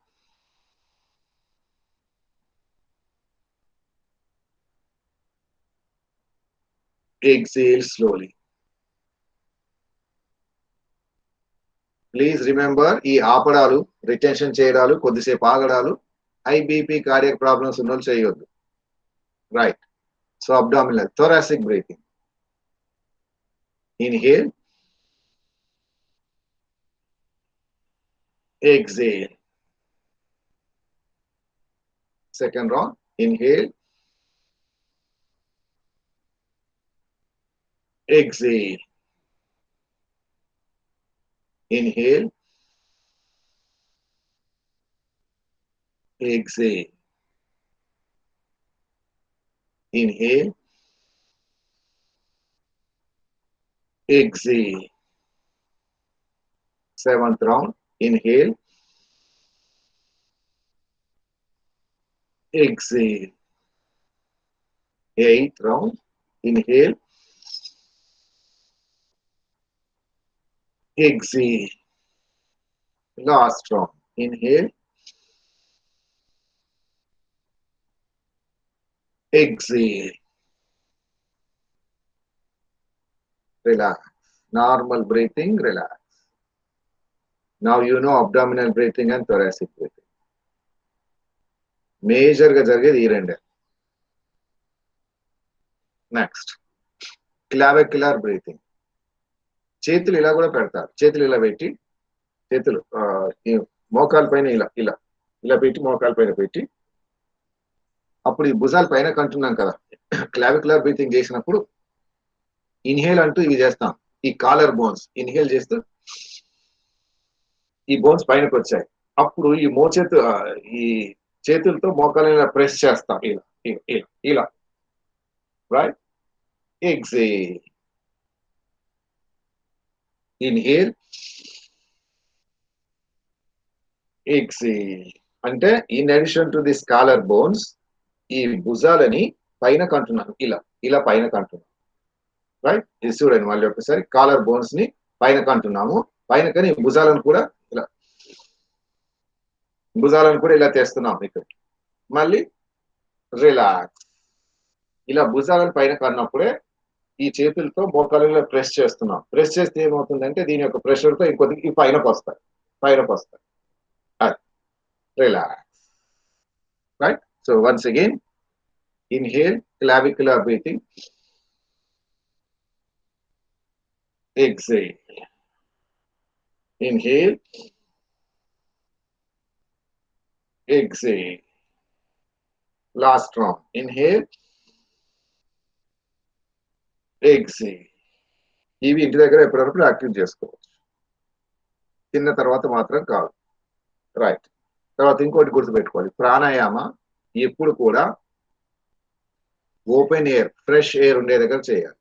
exhale slowly. Please remember, ఈ ఆపడాలు, retention చేయడాలు, కొద్దిసేపు ఆగడాలు హై బీపీ కార్డియక్ ప్రాబ్లమ్స్ ఉన్న వాళ్ళు చేయొద్దు. Right, so abdominal thoracic breathing. Inhale, exhale. Second round, inhale, exhale. Inhale, exhale. Inhale, exhale. 7th round, inhale, exhale. 8th round, inhale, exhale. Last round, inhale, exhale. Relax. Normal breathing, relax. Now you know abdominal breathing and thoracic breathing. Major గా జరిగేది ఈ రెండే. Next, clavicular breathing. చేతులు ఇలా కూడా పెడతారు. చేతులు ఇలా పెట్టి, చేతులు మోకాల పైన ఇలా ఇలా ఇలా పెట్టి, మోకాల పైన పెట్టి, అప్పుడు ఈ భుజాల పైన కంటున్నాం కదా. క్లావిక్యులర్ బ్రీతింగ్ చేసినప్పుడు ఇన్హేల్ అంటూ ఇవి చేస్తాం. ఈ కాలర్ బోన్స్ ఇన్హేల్ చేస్తూ ఈ బోన్స్ పైనకి వచ్చాయి. అప్పుడు ఈ ఈ చేతులతో మోకాలు ఇలా ప్రెస్ చేస్తాం, ఇలా ఇలా ఇలా. Right, exhale. Inhale, ఎక్సేల్ అంటే in addition to this collar bones ఈ భుజాలని పైన కంటున్నాను, ఇలా పైన కంటున్నాను. రైట్, ఇది చూడండి మళ్ళీ ఒకసారి. కాలర్ బోన్స్ ని పైన కంటున్నాము, పైన కానీ భుజాలను కూడా ఇలా తెస్తున్నాం ఇక్కడ. మళ్ళీ రిలాక్స్. ఇలా భుజాలను పైన కన్నప్పుడే ఈ చేతులతో మోకాళ్ళలో ప్రెస్ చేస్తున్నాం. ప్రెస్ చేస్తే ఏమవుతుందంటే దీని యొక్క ప్రెషర్ తో ఇంకొద్ది పైనకు వస్తాయి. అది relax. Right. So once again, inhale, clavicular breathing. Exhale. Inhale. Exhale. Last round. Inhale. Exhale. ఇవి ఇంటి దగ్గర ఎప్పటివరకు ప్రాక్టీస్ చేసుకోవచ్చు, తిన్న తర్వాత మాత్రం కాదు. రైట్. తర్వాత ఇంకోటి గుర్తుపెట్టుకోవాలి, ప్రాణాయామ ఎప్పుడు కూడా ఓపెన్ ఎయిర్, ఫ్రెష్ ఎయిర్ ఉండే దగ్గర చేయాలి.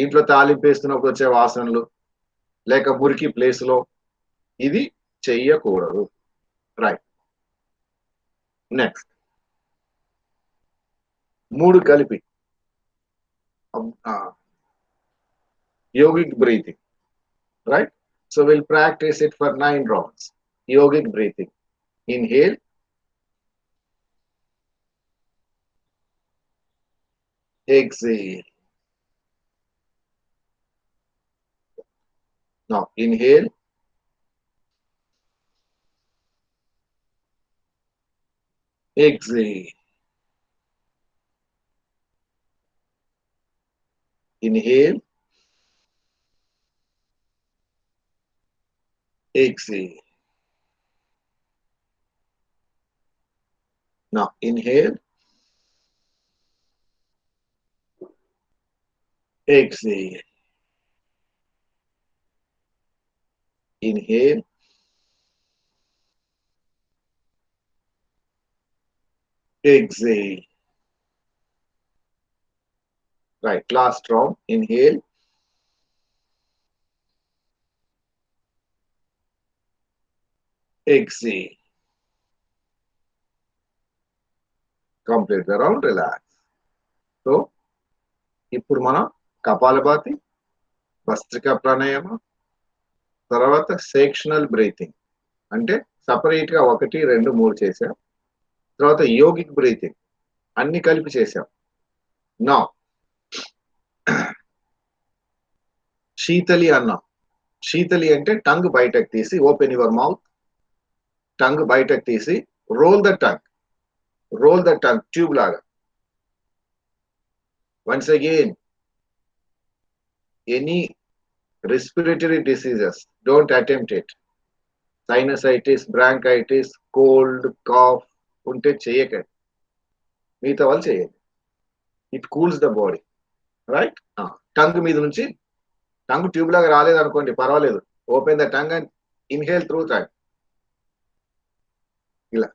ఇంట్లో తాలింపు వేస్తున్నప్పుడు వచ్చే వాసనలు లేక మురికి ప్లేస్ లో ఇది చెయ్యకూడదు. రైట్. నెక్స్ట్ 3 కలిపి yogic breathing. Right. So we'll practice it for 9 rounds. Yogic breathing. Inhale. Exhale. Now inhale. Exhale. Inhale. Exhale. Now inhale. Exhale. Inhale. Exhale. Right. Last round. Inhale. Exhale. Complete the round. Relax. So, ఇప్పుడు మనం కపాలభాతి, భస్త్రికా ప్రాణాయామ, తర్వాత sectional breathing అంటే separate గా 1, 2, 3 చేసాం. తర్వాత yogic breathing అన్ని కలిపి చేసాం. నా శీతలి అన్నాం. శీతలి అంటే టంగ్ బయటకు తీసి, ఓపెన్ యువర్ మౌత్, టంగ్ బయటకు తీసి రోల్ ద టంగ్ ట్యూబ్ లాగా. Once again, any respiratory diseases, don't attempt it. Sinusitis, bronchitis, cold, cough ఉంటే చేయకండి, మిగతా వాళ్ళు చేయండి. It cools the body. Right. Tongue మీద నుంచి టంగ్ ట్యూబ్ లాగా రాలేదు అనుకోండి, పర్వాలేదు. Open the tongue and inhale through tongue. ఇలా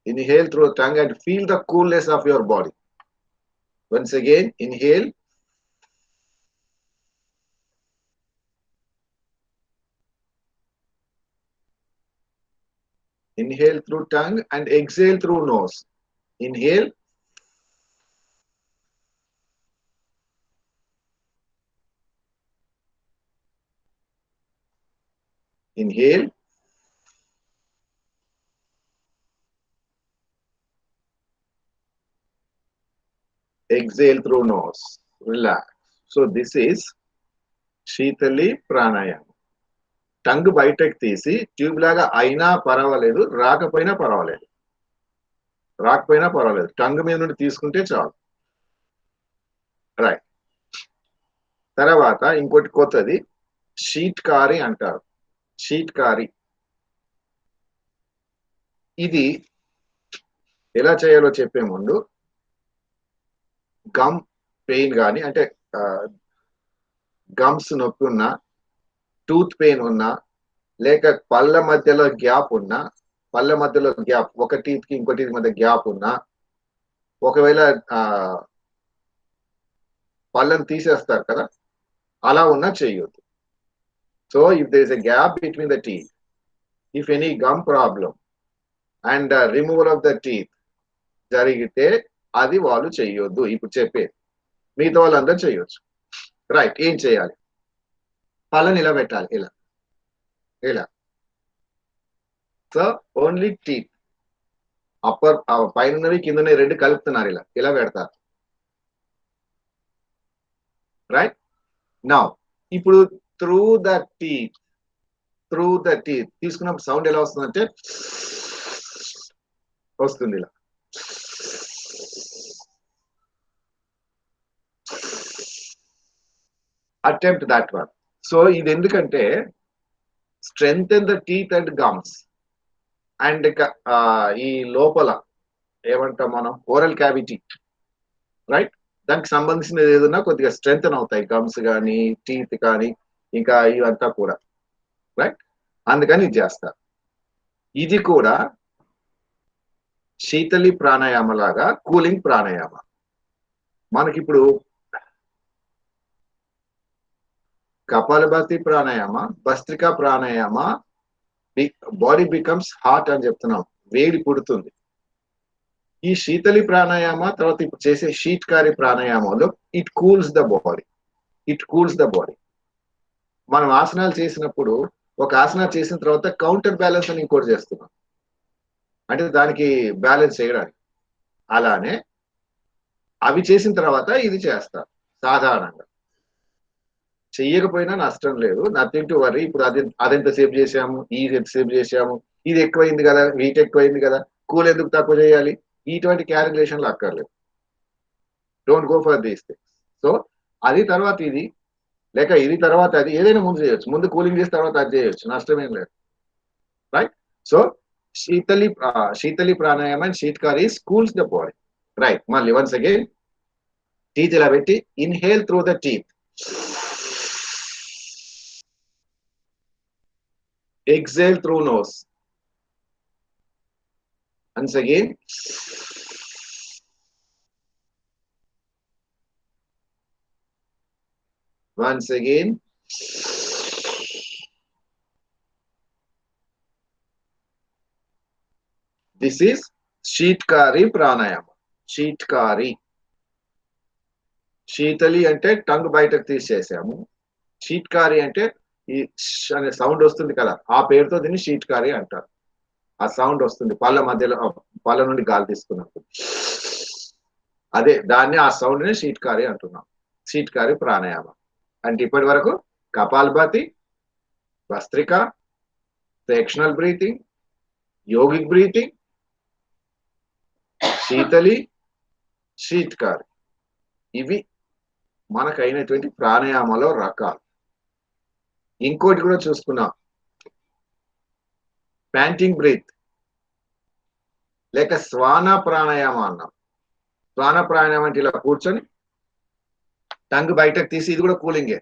inhale through the tongue and feel the coolness of your body. Once again, inhale. Inhale through tongue and exhale through nose. Inhale. Inhale. Exhale through nose. Relax. So this is Shitali Pranayama. Tongue బయటకు తీసి tube లాగా అయినా పర్వాలేదు, రాకపోయినా పర్వాలేదు, tongue మీద నుండి తీసుకుంటే చాలు. రైట్. తర్వాత ఇంకోటి కొత్తది షీట్కారి అంటారు. షీట్కారి ఇది ఎలా చేయాలో చెప్పే ముందు, గమ్ పెయిన్ కానీ అంటే గమ్స్ నొప్పి ఉన్నా, టూత్ పెయిన్ ఉన్నా, లేక పళ్ళ మధ్యలో గ్యాప్ ఉన్నా, ఒక టీత్ కి ఇంకో టీత్ మధ్య గ్యాప్ ఉన్నా, ఒకవేళ పళ్ళని తీసేస్తారు కదా, అలా ఉన్నా చేయొద్దు. So if there is a gap between the teeth, if any gum problem and removal of the teeth జరిగితే అది వాళ్ళు చెయ్యొద్దు. ఇప్పుడు చెప్పేది మిగతా వాళ్ళందరూ చేయొచ్చు. రైట్, ఏం చేయాలి? పళ్ళని ఇలా పెట్టాలి, ఇలా ఇలా. సో ఓన్లీ టీత్, అప్పర్ పైనవి కిందనే రెండు కలుపుతున్నారు, ఇలా ఇలా పెడతారు. రైట్ నౌ ఇప్పుడు త్రూ ద టీత్, తీసుకున్నప్పుడు సౌండ్ ఎలా వస్తుందంటే వస్తుంది ఇలా. Attempt that one. సో ఇది ఎందుకంటే strengthen the teeth and gums and ఈ లోపల ఏమంటాం మనం, ఓరల్ క్యావిటీ, రైట్, దానికి సంబంధించినది ఏదైనా కొద్దిగా స్ట్రెంగ్తన్ అవుతాయి, గమ్స్ కానీ టీత్ కానీ ఇంకా ఇవంతా కూడా, రైట్. అందుకని ఇది చేస్తారు. ఇది కూడా శీతలి ప్రాణాయామ లాగా కూలింగ్ ప్రాణాయామ. మనకిప్పుడు Kapalbhati pranayama, Bhastrika pranayama, body becomes hot అని చెప్తున్నాం, వేడి పుడుతుంది. ఈ శీతలి ప్రాణాయామ తర్వాత ఇప్పుడు చేసే శీత్కారి ప్రాణాయామంలో ఇట్ కూల్స్ ద బాడీ. మనం ఆసనాలు చేసినప్పుడు ఒక ఆసనా చేసిన తర్వాత కౌంటర్ బ్యాలెన్స్ అని ఇంకోటి చేస్తున్నాం, అంటే దానికి బ్యాలెన్స్ చేయడానికి. అలానే అవి చేసిన తర్వాత ఇది చేస్తారు. సాధారణంగా చెయ్యకపోయినా నష్టం లేదు, నథింగ్ టు వరీ. ఇప్పుడు అదెంత సేపు చేసాము, ఇది ఎంతసేపు చేసాము, ఇది ఎక్కువైంది కదా, హీట్ ఎక్కువైంది కదా, కూల్ ఎందుకు తక్కువ చేయాలి, ఇటువంటి క్యాలిక్యులేషన్లు అక్కర్లేదు. Don't go for these things. So అది తర్వాత ఇది, లేక ఇది తర్వాత అది, ఏదైనా ముందు చేయొచ్చు. ముందు కూలింగ్ చేసిన తర్వాత అది చేయొచ్చు, నష్టమేం లేదు, right. So Shitali pranayama and Shitkari cools the body, right. మళ్ళీ వన్స్ అగైన్ టీత్ ఇలా పెట్టి inhale through the teeth, exhale through nose. Once again, this is Shitkari pranayama. Shitali అంటే టంగ్ బయటకు తీసేసాము, శీత్కారి అంటే ఈ అనే సౌండ్ వస్తుంది కదా, ఆ పేరుతో దీన్ని శీత్కారి అంటారు. ఆ సౌండ్ వస్తుంది పళ్ళ మధ్యలో, పళ్ళ నుండి గాలి తీసుకున్నప్పుడు, అదే దాన్ని, ఆ సౌండ్ ని శీత్కారి అంటున్నాం. శీత్కారి ప్రాణాయామం అంటే ఇప్పటి వరకు Kapalbhati, Bhastrika, sectional breathing, yogic breathing, Shitali, Shitkari, ఇవి మనకైనటువంటి ప్రాణాయామాలో రకాలు. ఇంకోటి కూడా చూసుకున్నాం, ప్యాంటింగ్ బ్రీత్ లేక శ్వాన ప్రాణాయామ అన్నాం. శ్వాన ప్రాణాయామం అంటే ఇలా కూర్చొని టంగ్ బయటకు తీసి, ఇది కూడా కూలింగే,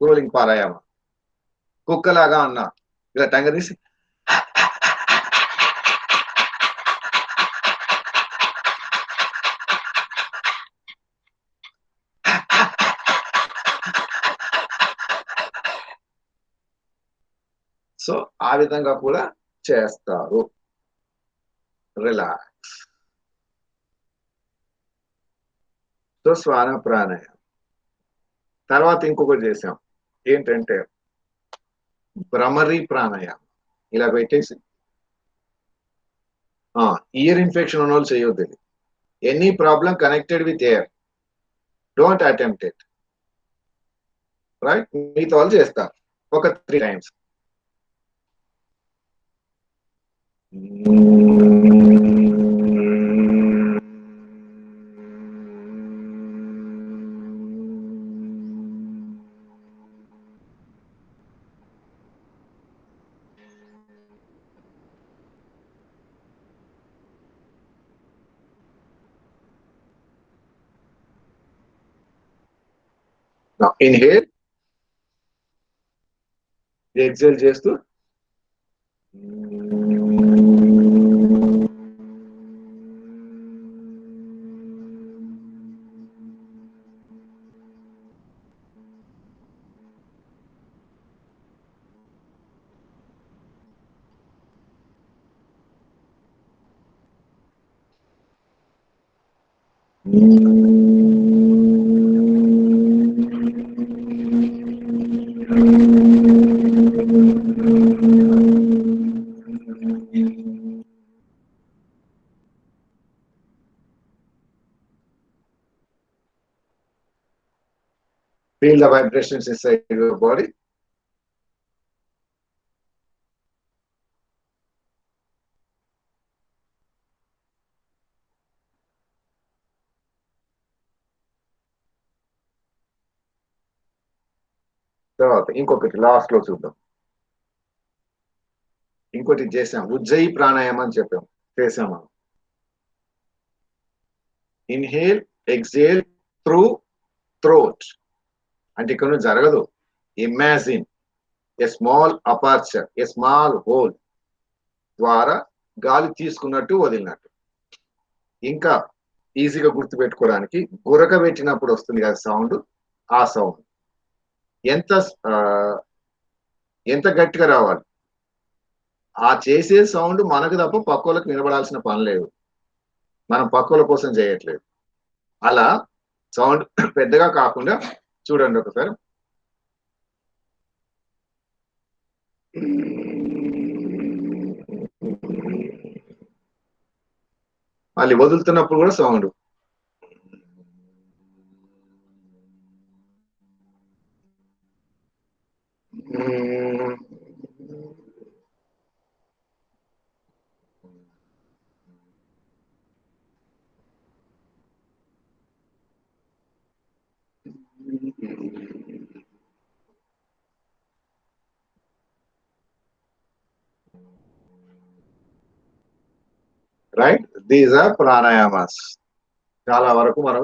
కూలింగ్ ప్రాణాయామం. కుక్కలాగా అన్నా, ఇలా టంగ్ తీసి సో ఆ విధంగా కూడా చేస్తారు. రిలాక్స్. సో శ్వాన ప్రాణాయామం తర్వాత ఇంకొకటి చేసాం, ఏంటంటే భ్రమరీ ప్రాణాయామం. ఇలా పెట్టేసి, ఇయర్ ఇన్ఫెక్షన్ ఉన్న వాళ్ళు చేయొద్దు ఇది. Any problem connected with air, don't attempt it, right. మిగతా వాళ్ళు చేస్తారు ఒక 3 times. Now inhale, exhale చేస్తూ Feel the vibrations inside your body. తర్వాత ఇంకొకటి లాస్ట్ లో చూద్దాం. ఇంకోటి చేసాం, ఉజ్జయి ప్రాణాయామం అని చెప్పాం, చేసాం మనం. ఇన్హేల్ ఎక్సేల్ త్రూ థ్రోట్ అంటే ఇక్కడ జరగదు. Imagine a small aperture, a small whole ద్వారా గాలి తీసుకున్నట్టు వదిలినట్టు. ఇంకా ఈజీగా గుర్తుపెట్టుకోవడానికి గురక పెట్టినప్పుడు వస్తుంది కదా సౌండ్, ఆ సౌండ్ ఎంత గట్టిగా రావాలి, ఆ చేసే సౌండ్ మనకు తప్ప పక్కోళ్ళకి వినబడాల్సిన పని లేదు, మనం పక్కోళ్ళ కోసం చేయట్లేదు. అలా సౌండ్ పెద్దగా కాకుండా చూడండి ఒకసారి. మళ్ళీ వదులుతున్నప్పుడు కూడా sound. Right, these are pranayamas. చాలా వరకు మనం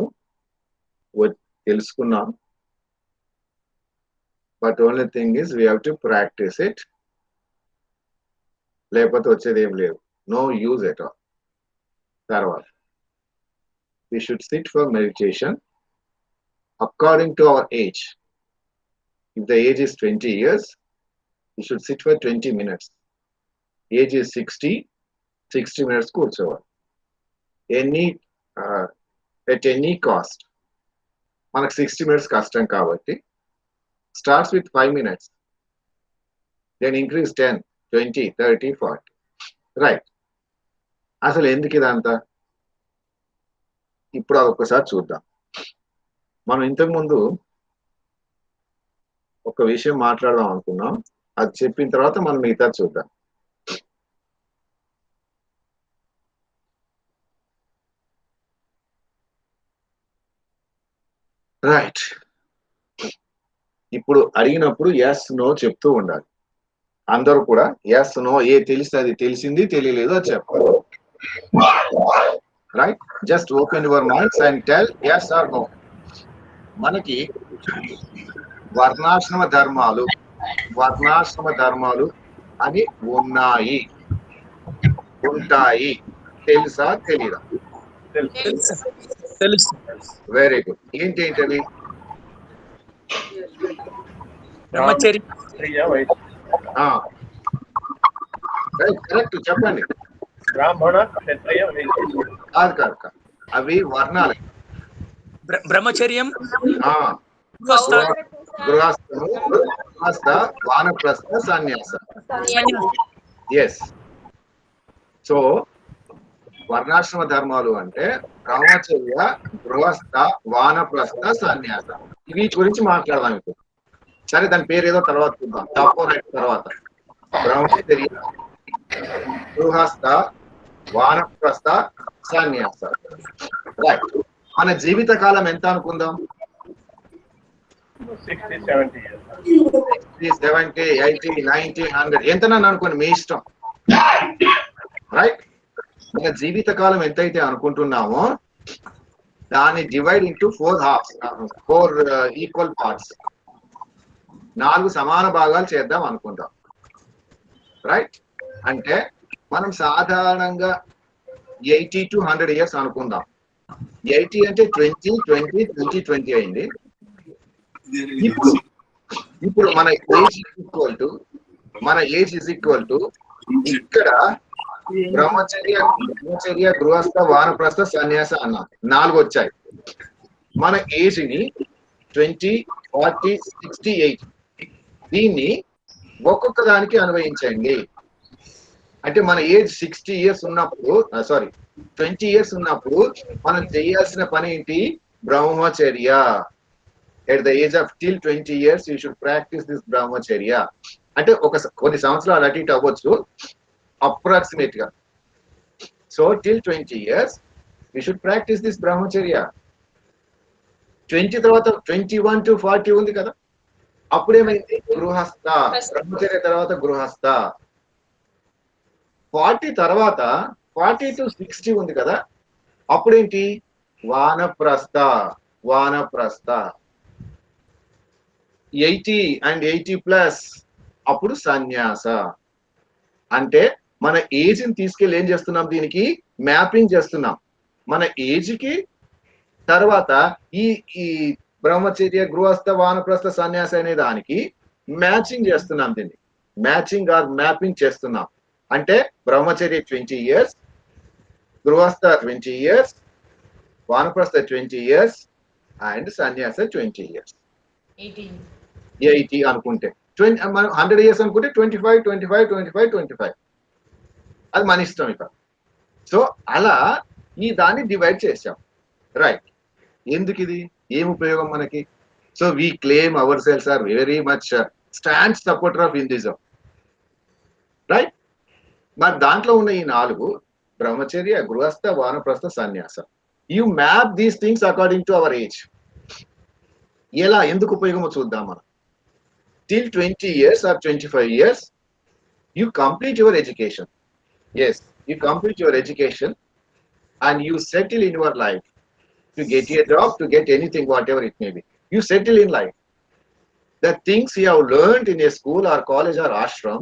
తెలుసుకున్నాం. But only thing is we have to practice it. లేకపోతే వచ్చేది ఏం లేదు, నో యూజ్ ఎట్ ఆల్. తర్వాత we should sit for meditation according to our age. If the age is 20 years, we should sit for 20 minutes. Age is 60 minutes కూర్చోవాలి. At any cost. మనకు 60 minutes కష్టం కాబట్టి starts with 5 minutes, then increase 10, 20, 30, 40. Right. అసలు ఎందుకు ఇదంతా ఇప్పుడు ఒక్కసారి చూద్దాం. మనం ఇంతకుముందు ఒక విషయం మాట్లాడదాం అనుకున్నాం, అది చెప్పిన తర్వాత మనం మిగతా చూద్దాం. రైట్. ఇప్పుడు అడిగినప్పుడు ఎస్ నో చెప్తూ ఉండాలి. అందరూ కూడా ఎస్ నో, ఏ తెలిస్తే అది తెలిసింది, తెలియలేదు అది చెప్పాలి. Right, just open your minds and tell yes or no. మనకి వర్ణాశ్రమ ధర్మాలు అని ఉన్నాయి, ఉంటాయి. తెలుసా తెలీదా? తెలుసు. Very good. ఏంటేంటది? కరెక్ట్, చెప్పండి. బ్రాహ్మణ, క్షత్రియ, కాదు, అవి వర్ణాలు. బ్రహ్మచర్యం, గృహస్థ, వానప్రస్థ, సన్యాస. ఎస్. సో వర్ణాశ్రమ ధర్మాలు అంటే బ్రహ్మచర్య, గృహస్థ, వానప్రస్థ, సన్యాస. వీటి గురించి మాట్లాడదాం ఇప్పుడు. సరే, దాని పేరు ఏదో తర్వాత చూద్దాం, తప్పో రైట్ తర్వాత. బ్రహ్మచర్య, గృహస్థ, వానప్రస్థ, సన్యాస. రైట్. మన జీవిత కాలం ఎంత అనుకుందాం? 60, 70 years. 60, 70, 80, 90, 100 ఎంతనని అనుకోండి, మీ ఇష్టం. రైట్. మన జీవిత కాలం ఎంతైతే అనుకుంటున్నామో దాన్ని divide into 4 halves, 4 equal parts, 4 సమాన భాగాలు చేద్దాం అనుకుంటాం. రైట్. అంటే మనం సాధారణంగా 80 to 100 years అనుకుందాం. 80 అంటే 20, 20, 20, 20 అయింది. ఇప్పుడు మన ఏజ్ ఈజ్ ఈక్వల్ టు ఇక్కడ బ్రహ్మచర్య గృహస్థ వానప్రస్థ సన్యాస అన్న 4 వచ్చాయి. మన ఏజ్ ని 20, 40, 68 దీన్ని ఒక్కొక్క దానికి అన్వయించండి. అంటే మన ఏజ్ 60 ఇయర్స్ ఉన్నప్పుడు 20 ఇయర్స్ ఉన్నప్పుడు మనం చేయాల్సిన పని ఏంటి? బ్రహ్మచర్య. At the age of till 20 years you should practice this బ్రహ్మచర్య. అంటే కొన్ని సంవత్సరాలు అటు ఇటు అవ్వచ్చు అప్రాక్సిమేట్ గా. So till 20 years you should practice this బ్రహ్మచర్య. 20 తర్వాత 21 to 40 ఉంది కదా, అప్పుడేమైంది? గృహస్థ. బ్రహ్మచర్య తర్వాత గృహస్థ. 40 తర్వాత 40 to 60 ఉంది కదా, అప్పుడేంటి? వానప్రస్థ. 80 and 80+ అప్పుడు సన్యాస. అంటే మన ఏజ్ ని తీసుకెళ్ళి ఏం చేస్తున్నాం? దీనికి మ్యాపింగ్ చేస్తున్నాం. మన ఏజ్ కి తర్వాత ఈ బ్రహ్మచర్య గృహస్థ వానప్రస్థ సన్యాస అనే దానికి మ్యాచింగ్ చేస్తున్నాం. దీన్ని మ్యాపింగ్ చేస్తున్నాం. అంటే బ్రహ్మచర్య 20 ఇయర్స్, గృహస్థ 20 ఇయర్స్, వానప్రస్థ 20 ఇయర్స్ అండ్ సన్యాస 20 ఇయర్స్. 80 అనుకుంటే 100 ఇయర్స్ అనుకుంటే 25, 25, 25, 25 అది మన ఇష్టం ఇక. సో అలా ఈ దాన్ని డివైడ్ చేసాం. రైట్. ఎందుకు ఇది? ఏం ఉపయోగం మనకి? So we claim ourselves are very much stand supporter of Hinduism. Right. మరి దాంట్లో ఉన్న ఈ 4 బ్రహ్మచర్య గృహస్థ వానప్రస్థ సన్యాస. You map these things according to our age. ఎలా, ఎందుకు ఉపయోగమో చూద్దాం మనం. Till 20 years or 25 years you complete your education. Yes, you complete your education and you settle in your life to get a job, to get anything, whatever it may be. You settle in life. The things you have learned in a school or college or ashram,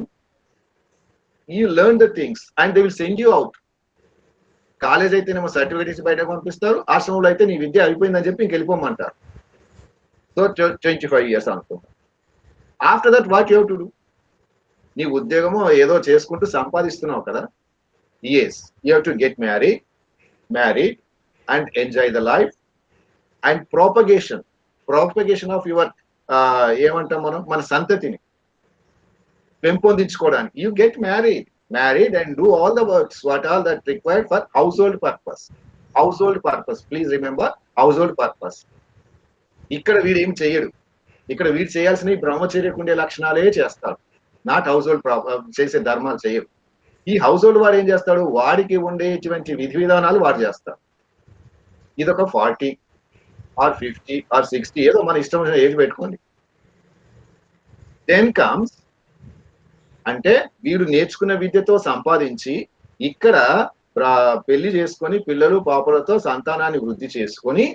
you learn the things and they will send you out. College అయితేనేమో certificates బయటకు పంపిస్తారు, ఆశ్రమంలో అయితే నీ విద్య అయిపోయిందని చెప్పి ఇంక వెళ్ళిపోమంటారు. సో 25 years అనుకుంటా. After that what you have to do? నీ ఉద్యోగము ఏదో చేసుకుంటూ సంపాదిస్తున్నావు కదా. Yes, you have to get married and enjoy the life and propagation of your ఏమంటాం మనం, మన సంతతిని పెంపొందించుకోవడానికి. You get married and do all the works what all that required for household purpose. Please remember, house hold purpose. ఇక్కడ వీడు ఏం చెయ్యడు. ఇక్కడ వీడు చేయాల్సిన బ్రహ్మచర్యకు ఉండే లక్షణాలే చేస్తాడు. నాట్ హౌస్ హోల్డ్ చేసే ధర్మాలు చేయరు. ఈ హౌస్ హోల్డ్ వాడు ఏం చేస్తాడు? వాడికి ఉండేటువంటి విధి విధానాలు వాడు చేస్తాడు. ఇదొక 40 or 50 or 60 ఏదో మన ఇష్టం వచ్చిన ఏజ్ పెట్టుకోండి. దెన్ కమ్స్ అంటే వీడు నేర్చుకున్న విద్యతో సంపాదించి ఇక్కడ పెళ్లి చేసుకొని పిల్లలు పాపలతో సంతానాన్ని వృద్ధి చేసుకొని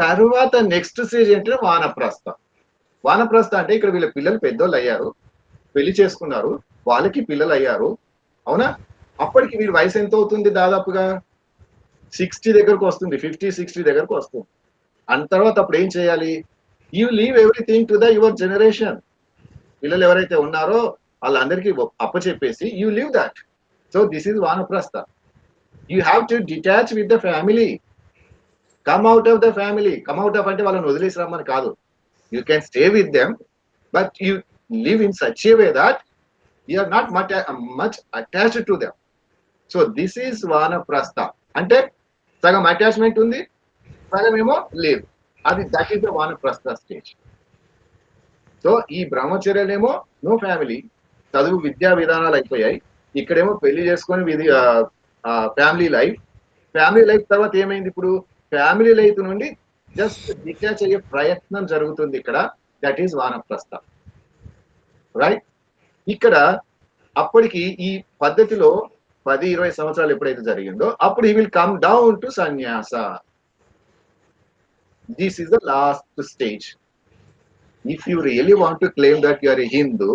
తర్వాత నెక్స్ట్ స్టేజ్ ఏంటంటే వానప్రస్థ అంటే ఇక్కడ వీళ్ళ పిల్లలు పెద్దోళ్ళు అయ్యారు, పెళ్లి చేసుకున్నారు, వాళ్ళకి పిల్లలు అయ్యారు. అవునా? అప్పటికి వీడి వయసు ఎంత అవుతుంది? దాదాపుగా 60 దగ్గరకు వస్తుంది, 50, 60 దగ్గరకు వస్తుంది. అంత తర్వాత అప్పుడు ఏం చేయాలి? You leave everything to the your generation. పిల్లలు ఎవరైతే ఉన్నారో వాళ్ళందరికీ అప్పచెప్పేసి you leave that. So this is Vanaprastha. You have to detach with the family. Come out of the family. Come out of అంటే వాళ్ళని వదిలేసి రమ్మని కాదు. You can stay with them, but you live in such a way that you are not much attached to them. So this is vanaprastha. అంటే సగం attachment ఉంది, సగం ఏమో లేదు. That is the Vanaprastha stage. So ఈ బ్రహ్మచర్యలేమో నో ఫ్యామిలీ, చదువు విద్యా విధానాలు అయిపోయాయి. ఇక్కడేమో పెళ్లి చేసుకొని ఫ్యామిలీ లైఫ్ తర్వాత ఏమైంది? ఇప్పుడు ఫ్యామిలీ లైఫ్ నుండి జస్ట్ డిటాచ్ అయ్యే ప్రయత్నం జరుగుతుంది ఇక్కడ. That is Vanaprastha. రైట్. ఇక్కడ అప్పటికి ఈ పద్ధతిలో 10-20 సంవత్సరాలు ఎప్పుడైతే జరిగిందో అప్పుడు he will come down to Sanyasa. This is the last stage. If you really want to claim that you are a Hindu,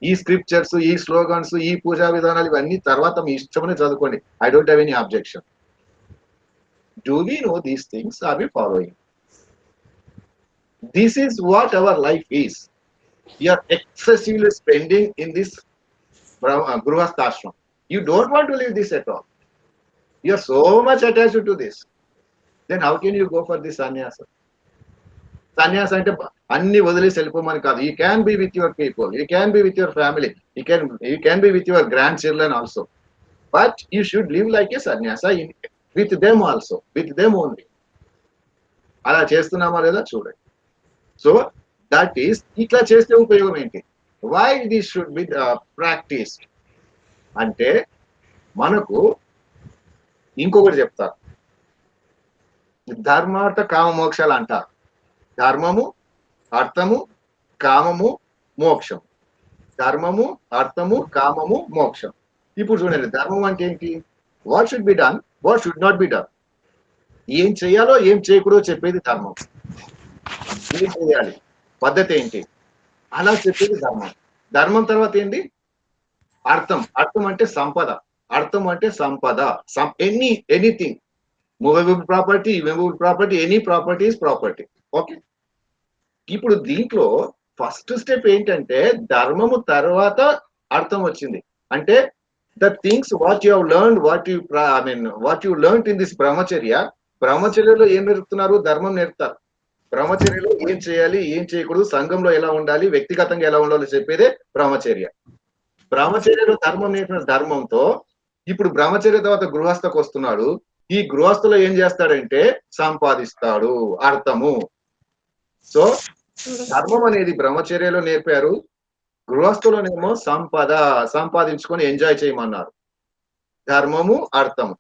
ఈ స్క్రిప్చర్స్, ఈ స్లోగన్స్, ఈ పూజా విధానాలు ఇవన్నీ తర్వాత మీ ఇష్టమని చదువుకోండి. I don't have any objection. Do we know these things? Are we following? This is what our life is. We are excessively spending in this Grihasthashram. You don't want to leave this at all. You are so much attached to this. Then how can you go for this sannyasa? Sannyasa అంటే అన్ని వదిలేసి వెళ్ళిపోమని కాదు. You can be with your people. You can be with your family. You can be with your grandchildren also. But you should live like a sannyasa with them also. With them only. అలా చేస్తున్నామా లేదా చూడండి. So that is ఇట్లా చేస్తే ఉపయోగం ఏంటి? Why this should be practice అంటే మనకు ఇంకొకటి చెప్తారు. ధర్మార్థ కామ మోక్షాలు అంటారు. ధర్మము, అర్థము, కామము, మోక్షం. ధర్మము, అర్థము, కామము, మోక్షం. ఇప్పుడు చూడండి, ధర్మం అంటే ఏంటి? What should be done, what should not be done. ఏం చేయాలో ఏం చేయకూడదో చెప్పేది ధర్మం. ఏం చేయాలి, పద్ధతి ఏంటి, అలా చెప్పేది ధర్మం. ధర్మం తర్వాత ఏంటి? అర్థం. అర్థం అంటే సంపద. అర్థం అంటే సంపద. Anything, movable property, immovable property, any property is property. Okay. ఇప్పుడు దీంట్లో ఫస్ట్ స్టెప్ ఏంటంటే ధర్మము తర్వాత అర్థం వచ్చింది. అంటే the things what you have learned, what you learned in this బ్రహ్మచర్య. బ్రహ్మచర్యలో ఏం నేర్పుతున్నారు? ధర్మం నేర్పుతారు. బ్రహ్మచర్యలో ఏం చేయాలి, ఏం చేయకూడదు, సంఘంలో ఎలా ఉండాలి, వ్యక్తిగతంగా ఎలా ఉండాలో చెప్పేదే బ్రహ్మచర్య. బ్రహ్మచర్యలో ధర్మం నేర్పిన ధర్మంతో ఇప్పుడు బ్రహ్మచర్య తర్వాత గృహస్థకు వస్తున్నాడు. ఈ గృహస్థలో ఏం చేస్తాడంటే సంపాదిస్తాడు, అర్థము. సో ధర్మం అనేది బ్రహ్మచర్యలో నేర్పారు, గృహస్థులోనేమో సంపద, సంపాదించుకొని ఎంజాయ్ చేయమన్నారు. ధర్మము, అర్థము.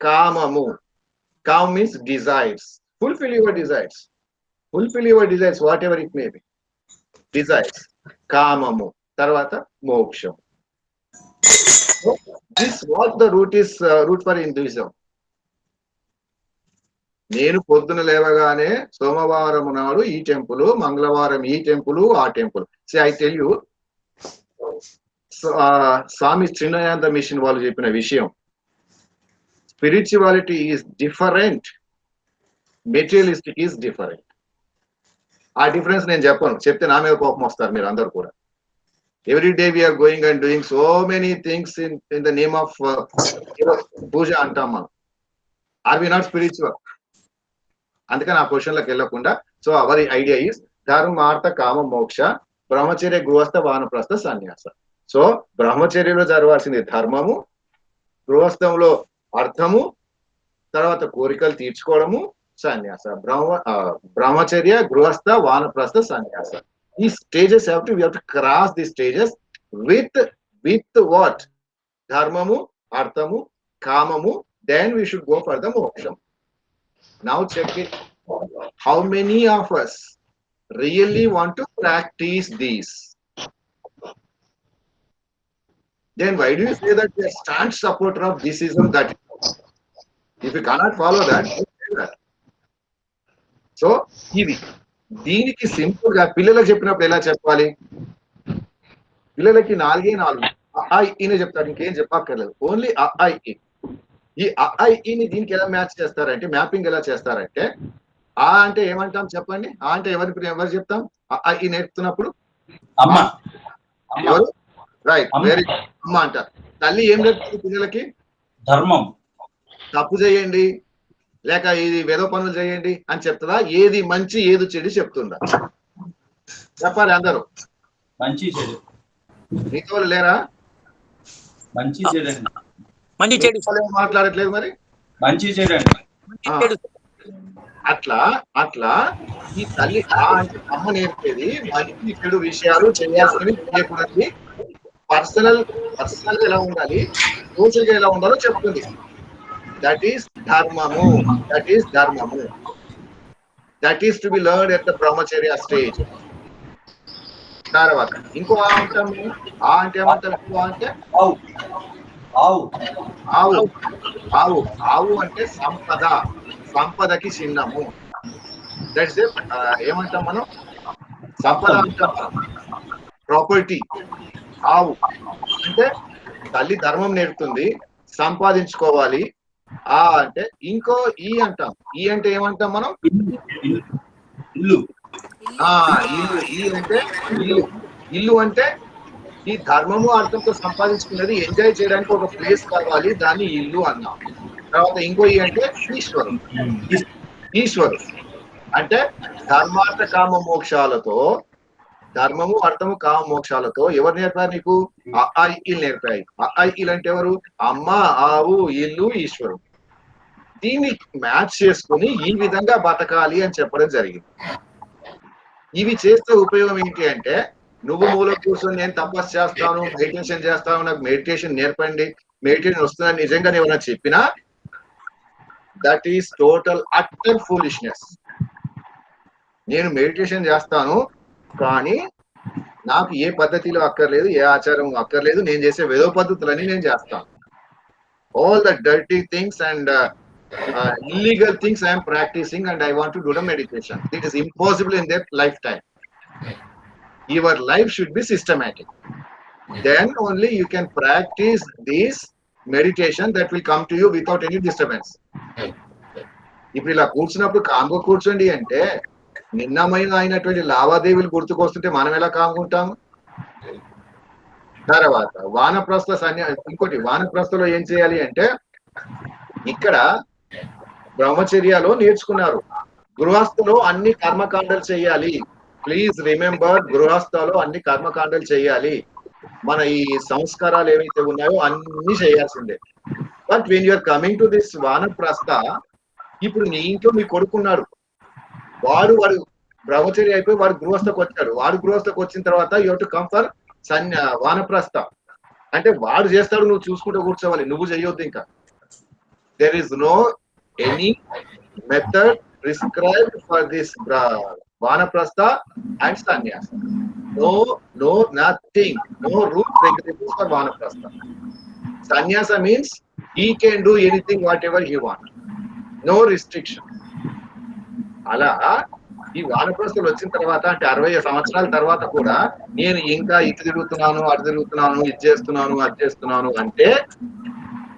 కామము, కామ్ means desires. Fulfil your desires. Fulfil your desires whatever it may be. Desires, కామము. తర్వాత మోక్షం. This what the root for Hinduism. నేను పొద్దున లేవగానే సోమవారం నాడు ఈ టెంపుల్, మంగళవారం ఈ టెంపుల్, ఆ temple. I tell you, Swami Chinmayananda mission వాళ్ళు చెప్పిన విషయం, spirituality is different, materialistic is different. ఆ డిఫరెన్స్ నేను చెప్పను, చెప్తే నా మీద కోపం వస్తారు మీరు అందరు కూడా. Every day we're going and doing so many things in the name of puja అంటాం మనం. Are we not spiritual? అందుకని ఆ క్వశ్చన్లకు వెళ్ళకుండా, సో అవర్ ఐడియా ఈస్ ధర్మార్థ కామ మోక్ష, బ్రహ్మచర్య గృహస్థ వానప్రస్థ సన్యాస. సో బ్రహ్మచర్యలో జరగాల్సింది ధర్మము, గృహస్థంలో అర్థము, తర్వాత కోరికలు తీర్చుకోవడము, సన్యాస. బ్రహ్మచర్య, గృహస్థ, వానప్రస్థ, సన్యాస. ఈ stages have to cross the stages with what? ధర్మము, అర్థము, కామము. Then we should go for the మోక్షం. Now check it. How many of us really want to practice these? Then why do you say that we are staunch supporter of this ism, that ism? If you cannot follow that, don't say that. So, ఇది దీనికి simple గా పిల్లలకు చెప్పినప్పుడు ఎలా చెప్పాలి? పిల్లలకి 4 అ-ఆ-ఇ-నే చెప్తారు, ఇంకేం చెప్పక్కర్లేదు. ఓన్లీ అ-ఆ-ఇ. ఈ అ-ఆ-ఇ-ని దీనికి ఎలా మ్యాచ్ చేస్తారంటే, మ్యాపింగ్ ఎలా చేస్తారంటే, ఆ అంటే ఏమంటాం చెప్పండి? ఆ అంటే ఎవరు చెప్తాం? అ-ఆ-ఇ నేర్పుతున్నప్పుడు ఎవరు? Right, very good. అమ్మ అంటారు. తల్లి ఏం నేర్పుతుంది పిల్లలకి? ధర్మం. తప్పు చేయండి, లేక ఇది వేదో పనులు చేయండి అని చెప్తుందా? ఏది మంచి ఏది చెడు చెప్తుందా? చెప్పాలి అందరూ. మంచి చెడు. మిగతా వాళ్ళు లేరా? మంచి చెడు, మంచి చెడు మాట్లాడట్లేదు మరి. మంచి చెడు, అట్లా అట్లా ఈ తల్లి అంటే అమ్మ నేర్పేది మంచి చెడు విషయాలు చేయాల్సినవి, చేయకూడదు, పర్సనల్ ఎలా ఉండాలి, సోషల్ గా ఎలా ఉండాలో చెప్తుంది. దట్ ఈస్ ధర్మము. దట్ ఈస్ ధర్మము. That is to be learned at the బ్రహ్మచర్య స్టేజ్. తర్వాత ఇంకో ఆ అంటాం. ఆ అంటే ఏమంటాం? ఇంకో అంటే ఆవు. ఆవు ఆవు ఆవు అంటే సంపద, సంపదకి చిహ్నము. దట్స్ ఏమంటాం మనం? సంపద అంటాం, ప్రాపర్టీ. ఆవు అంటే తల్లి ధర్మం నేర్పుతుంది, సంపాదించుకోవాలి. ఆ అంటే ఇంకో ఈ అంటాం. ఈ అంటే ఏమంటాం మనం? ఇల్లు. ఇల్లు. ఈ అంటే ఇల్లు. ఇల్లు అంటే ఈ ధర్మము అర్థంతో సంపాదించుకున్నది ఎంజాయ్ చేయడానికి ఒక ప్లేస్ కావాలి, దాన్ని ఇల్లు అన్నాం. తర్వాత ఇంకో అంటే ఈశ్వరుడు. ఈశ్వరుడు అంటే ధర్మార్థ కామ మోక్షాలతో, ధర్మము అర్థము కామ మోక్షాలతో ఎవరు నేర్పారు నీకు? ఇల్లు నేర్పాయి. ఇల్లు అంటే ఎవరు? అమ్మ, ఆవు, ఇల్లు, ఈశ్వరుడు. దీన్ని మ్యాచ్ చేసుకుని ఈ విధంగా బతకాలి అని చెప్పడం జరిగింది. ఇవి చేస్తే ఉపయోగం ఏంటి అంటే, నువ్వు మూల కూర్చొని నేను తపస్సు చేస్తాను, మెడిటేషన్ చేస్తాను, నాకు మెడిటేషన్ నేర్పండి, మెడిటేషన్ వస్తుందని నిజంగా ఏమైనా చెప్పినా that is total utter foolishness. నేను మెడిటేషన్ చేస్తాను కానీ నాకు ఏ పద్ధతిలో అక్కర్లేదు, ఏ ఆచారం అక్కర్లేదు, నేను చేసే వేదో పద్ధతులని నేను చేస్తాను. All the dirty things and illegal things I am practicing and I want to do the meditation. It is impossible in their lifetime. Your life should be systematic. Then only you can practice this meditation that will come to you without any disturbance. ఇప్పుడు ఇలా కూర్చున్నప్పుడు కామ్గా కూర్చోండి అంటే నిన్నమైన అయినటువంటి లావాదేవీలు గుర్తుకొస్తుంటే మనం ఎలా కామ్గుంటాము? తర్వాత వానప్రస్థ ఇంకోటి వానప్రస్థలో ఏం చేయాలి అంటే, ఇక్కడ బ్రహ్మచర్యలో నేర్చుకున్నారు, గృహస్థలో అన్ని కర్మకాండలు చేయాలి. ప్లీజ్ రిమెంబర్, గృహస్థలో అన్ని కర్మకాండలు చేయాలి. మన ఈ సంస్కారాలు ఏవైతే ఉన్నాయో అన్ని చేయాల్సిందే. But when you're coming to this vanaprastha, ఇప్పుడు నీ ఇంట్లో మీ కొడుకున్నాడు, వాడు బ్రహ్మచర్య అయిపోయి వాడు గృహస్థకు వచ్చాడు. వాడు గృహస్థకు వచ్చిన తర్వాత you have to come for vanaprastha. అంటే వాడు చేస్తాడు, నువ్వు చూసుకుంటూ కూర్చోవాలి, నువ్వు చేయొద్దు. ఇంకా there is no any method prescribed for this vanaprastha and sannyasa. No nothing, no rules regulations for vanaprastha. Sannyasa means he can do anything whatever he wants, no restriction. అలా ఈ వానప్రస్థలు వచ్చిన తర్వాత అంటే 60 సంవత్సరాల తర్వాత కూడా నేను ఇంకా ఇటు తిరుగుతున్నాను, అటు తిరుగుతున్నాను, ఇది చేస్తున్నాను, అది చేస్తున్నాను అంటే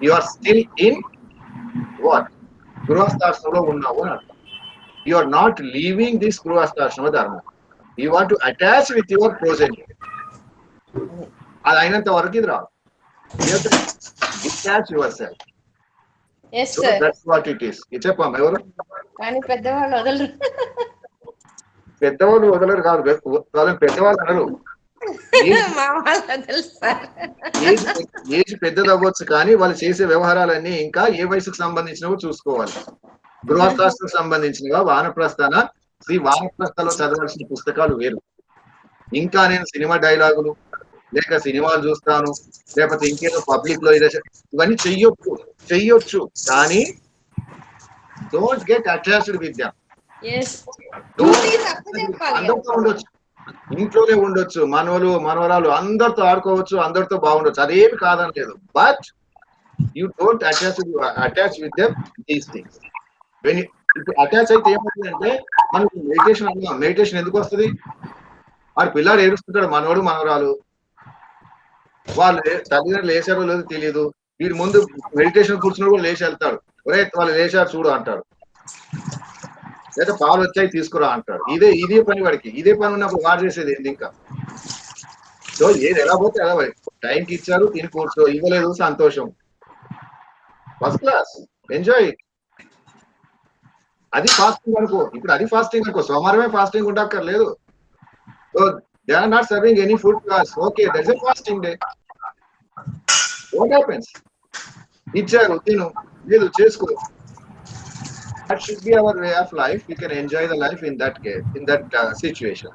you are still in what? గృహస్థాశ్రమంలో ఉన్నావు అని అర్థం. You are not leaving this grihasthashrama ధర్మం. You want to attach with your ప్రోజెంట్. అది అయినంత వరకు ఇది రాదు. Detach yourself. That's what it is. ఇది చెప్పమ్మా ఎవరు? కానీ పెద్దవాళ్ళు వదలరు. పెద్దవాళ్ళు వదలరు కాదు, వాళ్ళని పెద్దవాళ్ళు అనరు. ఏజ్ పెద్దది అవ్వచ్చు కానీ వాళ్ళు చేసే వ్యవహారాలన్నీ ఇంకా ఏ వయసుకు సంబంధించినవో చూసుకోవాలి. గృహస్థాశ్రకు సంబంధించినవా, వానప్రస్థాన, శ్రీ వానప్రస్థలో చదవాల్సిన పుస్తకాలు వేరు. ఇంకా నేను సినిమా డైలాగులు లేక సినిమాలు చూస్తాను, లేకపోతే ఇంకేదో పబ్లిక్ లో ఇవన్నీ చెయ్యొచ్చు కానీ don't get attached with them. అందరితో ఉండొచ్చు, ఇంట్లోనే ఉండొచ్చు, మనవరాలు అందరితో ఆడుకోవచ్చు, అందరితో బాగుండొచ్చు, అదేమి కాదని లేదు. But you don't attach with them these things. Attach అయితే ఏమవుతుందంటే మనకు మెడిటేషన్ ఎందుకు వస్తుంది? వాడు పిల్లాడు ఏడుస్తుంటాడు, మనవడు మనవరాలు, వాళ్ళు తల్లిదండ్రులు లేచారో లేదో తెలియదు, వీడి ముందు మెడిటేషన్ కూర్చున్నాడు కూడా లేచి వెళ్తాడు, ఒరే వాళ్ళు లేచారు చూడు అంటాడు, లేదా పాలు వచ్చాయి తీసుకురా అంటాడు. ఇదే పని వాడికి. ఇదే పని ఉన్నప్పుడు వాడు చేసేది ఏంటి ఇంకా? సో ఏది ఎలా పోతే ఎలా టైంకి ఇచ్చారు, తిని కూర్చో, ఇవ్వలేదు సంతోషం, ఫస్ట్ క్లాస్, ఎంజాయ్. అది ఫాస్టింగ్ అనుకో. ఇప్పుడు అది ఫాస్టింగ్ అనుకో, సోమవారమే ఫాస్టింగ్ ఉండక్కర్లేదు. So they are not serving any food class, okay, that's a fasting day. What happens? ఇచ్చారు తిను, లేదు చేసుకో. That should be our way of life. We can enjoy the life in that case, in that situation.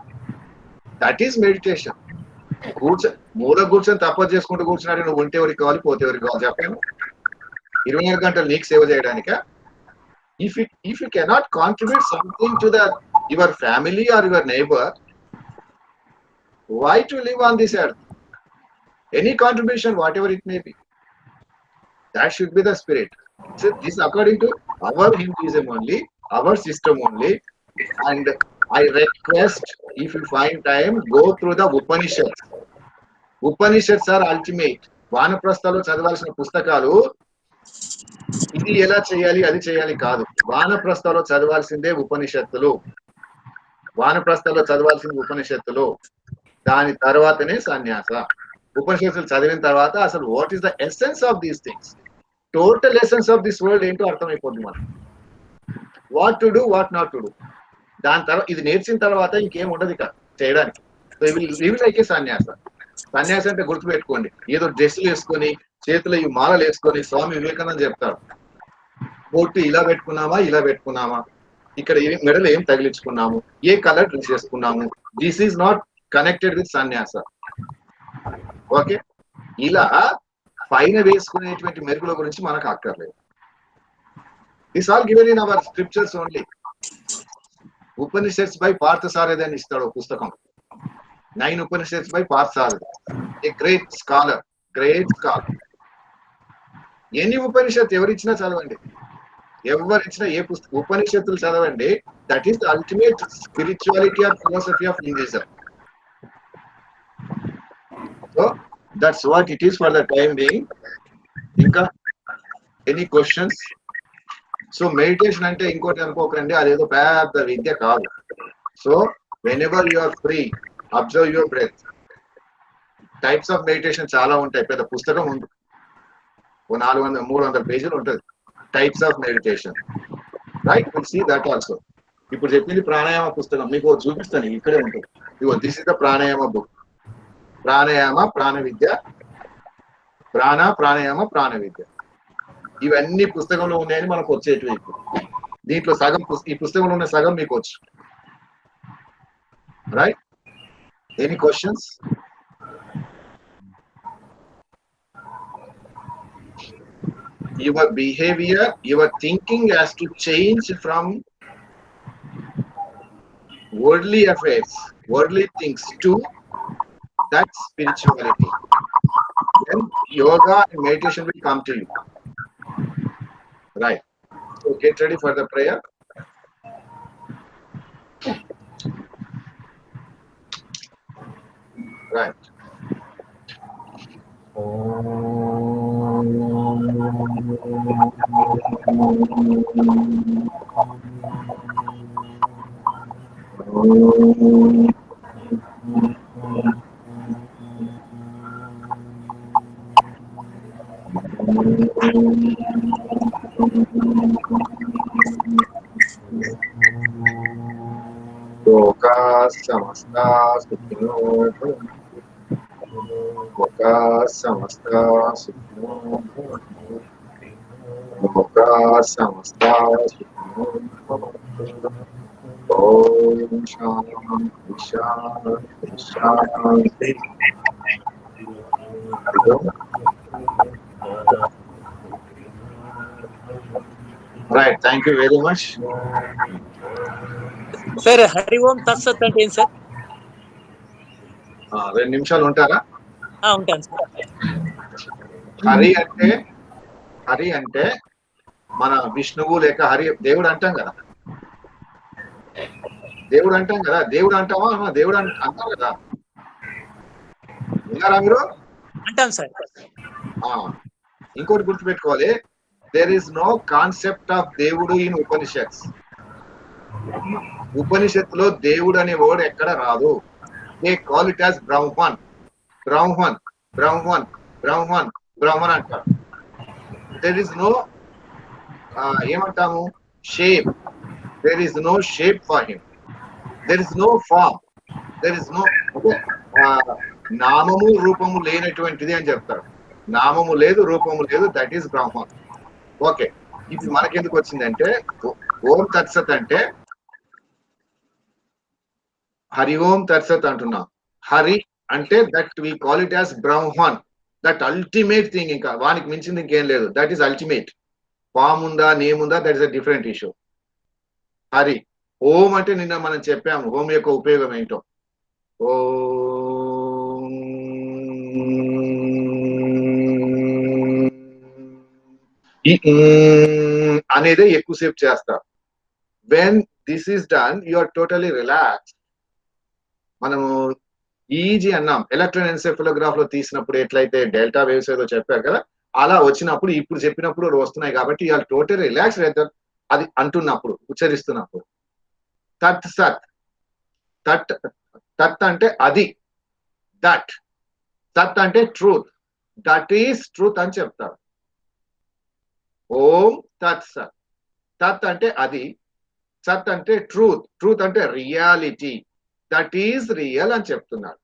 That is meditation. మూల కూర్చొని తపస్సు చేసుకుంటూ కూర్చున్నాడు, నువ్వు ఉంటే ఎవరికి కావాలి, పోతే ఎవరికి కావాలి చెప్పాను? 24 గంటలు నీకు సేవ చేయడానిక? If you cannot contribute something to your family or your neighbor, why to live on this earth? Any contribution, whatever it may be, that should be the spirit. So this according to our Hinduism only, our system only, and I request, if you find time, go through the Upanishads. Upanishads are ultimate. వానప్రస్థలో చదవాల్సిన పుస్తకాలు ఇది ఎలా చేయాలి అది చేయాలి కాదు. వానప్రస్థలో చదవాల్సిందే ఉపనిషత్తులు. వానప్రస్థలో చదవాల్సింది ఉపనిషత్తులు, దాని తర్వాతనే సన్యాస. ఉపనిషత్తులు చదివిన తర్వాత అసలు what is the essence of these things, total essence of this world ఏంటో అర్థమైపోతుంది మనకు. What to do, what not to do. దాని తర్వాత ఇది నేర్చిన తర్వాత ఇంకేం ఉండదు ఇక చేయడానికి. సో ఇవి లైక్ సన్యాస. సన్యాసి అంటే గుర్తుపెట్టుకోండి, ఏదో డ్రెస్సులు వేసుకొని చేతులు ఈ మాలలు వేసుకొని స్వామి వివేకానంద చెప్తారు, బొట్టు ఇలా పెట్టుకున్నామా, ఇలా పెట్టుకున్నామా, ఇక్కడ మెడలు ఏం తగిలించుకున్నాము, ఏ కలర్ డ్రెస్ చేసుకున్నాము, this is not connected with సన్యాస. ఓకే, ఇలా పైన వేసుకునేటువంటి మెరుగుల గురించి మనకు అక్కర్లేదు. This all given in our scriptures only. Upanishads by Parthasarathy అని ఇస్తాడు పుస్తకం, 9 Upanishads by Parthasarathy, a great scholar, great scholar. ఎన్ని ఉపనిషత్తు ఎవరిచ్చినా చదవండి, ఎవరిచ్చినా ఏ పుస్తకం ఉపనిషత్తులు చదవండి, that is the ultimate spirituality of philosophy of Hinduism. So that's what it is for the time being. ఇంకా ఎనీ క్వశ్చన్స్? సో మెడిటేషన్ అంటే ఇంకోటి అనుకోకండి, అదేదో పెద్ద విద్య కాదు. So whenever you are free, observe your breath. Types of meditation చాలా ఉంటాయి, పెద్ద పుస్తకం ఉంది, 400-300 పేజీలు ఉంటుంది, types of meditation. Right, will see that also. ఇప్పుడు చెప్పింది ప్రాణాయామ పుస్తకం, మీకు చూపిస్తాను, ఇక్కడే ఉంటుంది. ఇగో this is the pranayama book. Pranayama, ప్రాణ విద్య, ప్రాణాయామ, ప్రాణ విద్య, ఇవన్నీ పుస్తకంలో ఉన్నాయని మనకు వచ్చేటివి. దీంట్లో సగం ఈ పుస్తకంలో ఉన్న సగం మీకు వచ్చు. Right, any questions? Your behavior, your thinking has to change from worldly affairs, worldly things to that spirituality. Then yoga and meditation will come to you. Right. So get ready for the prayer. Right. Loka samasta sukhino bhavantu. Loka samasta sukhino bhavantu. Loka samasta sukhino bhavantu. Om Shanti Shanti Shanti. Right, thank you very much. Sir Hari Om తత్సత్ అంటే ఏంటి sir? 2 నిమిషాలు ఉంటారా? ఉంటాను sir. Hari అంటే మన విష్ణువు లేక హరి దేవుడు అంటాం కదా, దేవుడు అంటామా? దేవుడు అంటాం కదా, విన్నారా మీరు? అంటాను సార్. ఇంకోటి గుర్తుపెట్టుకోవాలి, there is no concept of దేవుడు ఇన్ ఉపనిషత్స్. ఉపనిషత్తులో దేవుడు అనే వర్డ్ ఎక్కడ రాదు. They call it as Brahman, Brahman, Brahman, Brahman, Brahman అంటారు. దేర్ ఇస్ నో ఏమంటాము, shape. There is no shape for him. There is no form. There is no నామము రూపము లేనటువంటిది అని చెప్తారు. నామము లేదు, రూపము లేదు, దట్ ఈస్ బ్రహ్మన్. ఓకే, ఇప్పుడు మనకెందుకు వచ్చిందంటే ఓం తత్సత్ అంటే హరి ఓం తత్సత్ అంటున్నాం. హరి అంటే that we call it as Brahman, that ultimate thing. ఇంకా వానికి మించింది ఇంకేం లేదు, దట్ ఈస్ అల్టిమేట్. ఫామ్ ఉందా, నేమ్ ఉందా, that is a different issue. Hari. Om అంటే నిన్న మనం చెప్పాము ఓం యొక్క ఉపయోగం ఏంటో. ఓం అనేదే ఎక్కువసేపు చేస్తారు. When this is done, you are totally relax. మనము ఈజీ అన్నాం, ఎలక్ట్రోఎన్సెఫలోగ్రాఫ్ లో తీసినప్పుడు ఎట్లయితే డెల్టా వేవ్స్ ఏదో చెప్పారు కదా, అలా వచ్చినప్పుడు ఇప్పుడు చెప్పినప్పుడు వస్తున్నాయి. కాబట్టి యు ఆర్ టోటలీ రిలాక్స్ అది అంటున్నప్పుడు, ఉచ్చరిస్తున్నప్పుడు. తత్ సత్, తత్ తత్ అంటే అది, దట్ సత్ అంటే ట్రూత్, దట్ ఈస్ ట్రూత్ అని చెప్తారు. ఓం తత్ సత్. తత్ అంటే అది, సత్ అంటే ట్రూత్, ట్రూత్ అంటే రియాలిటీ, దట్ ఈస్ రియల్ అని చెప్తున్నారు.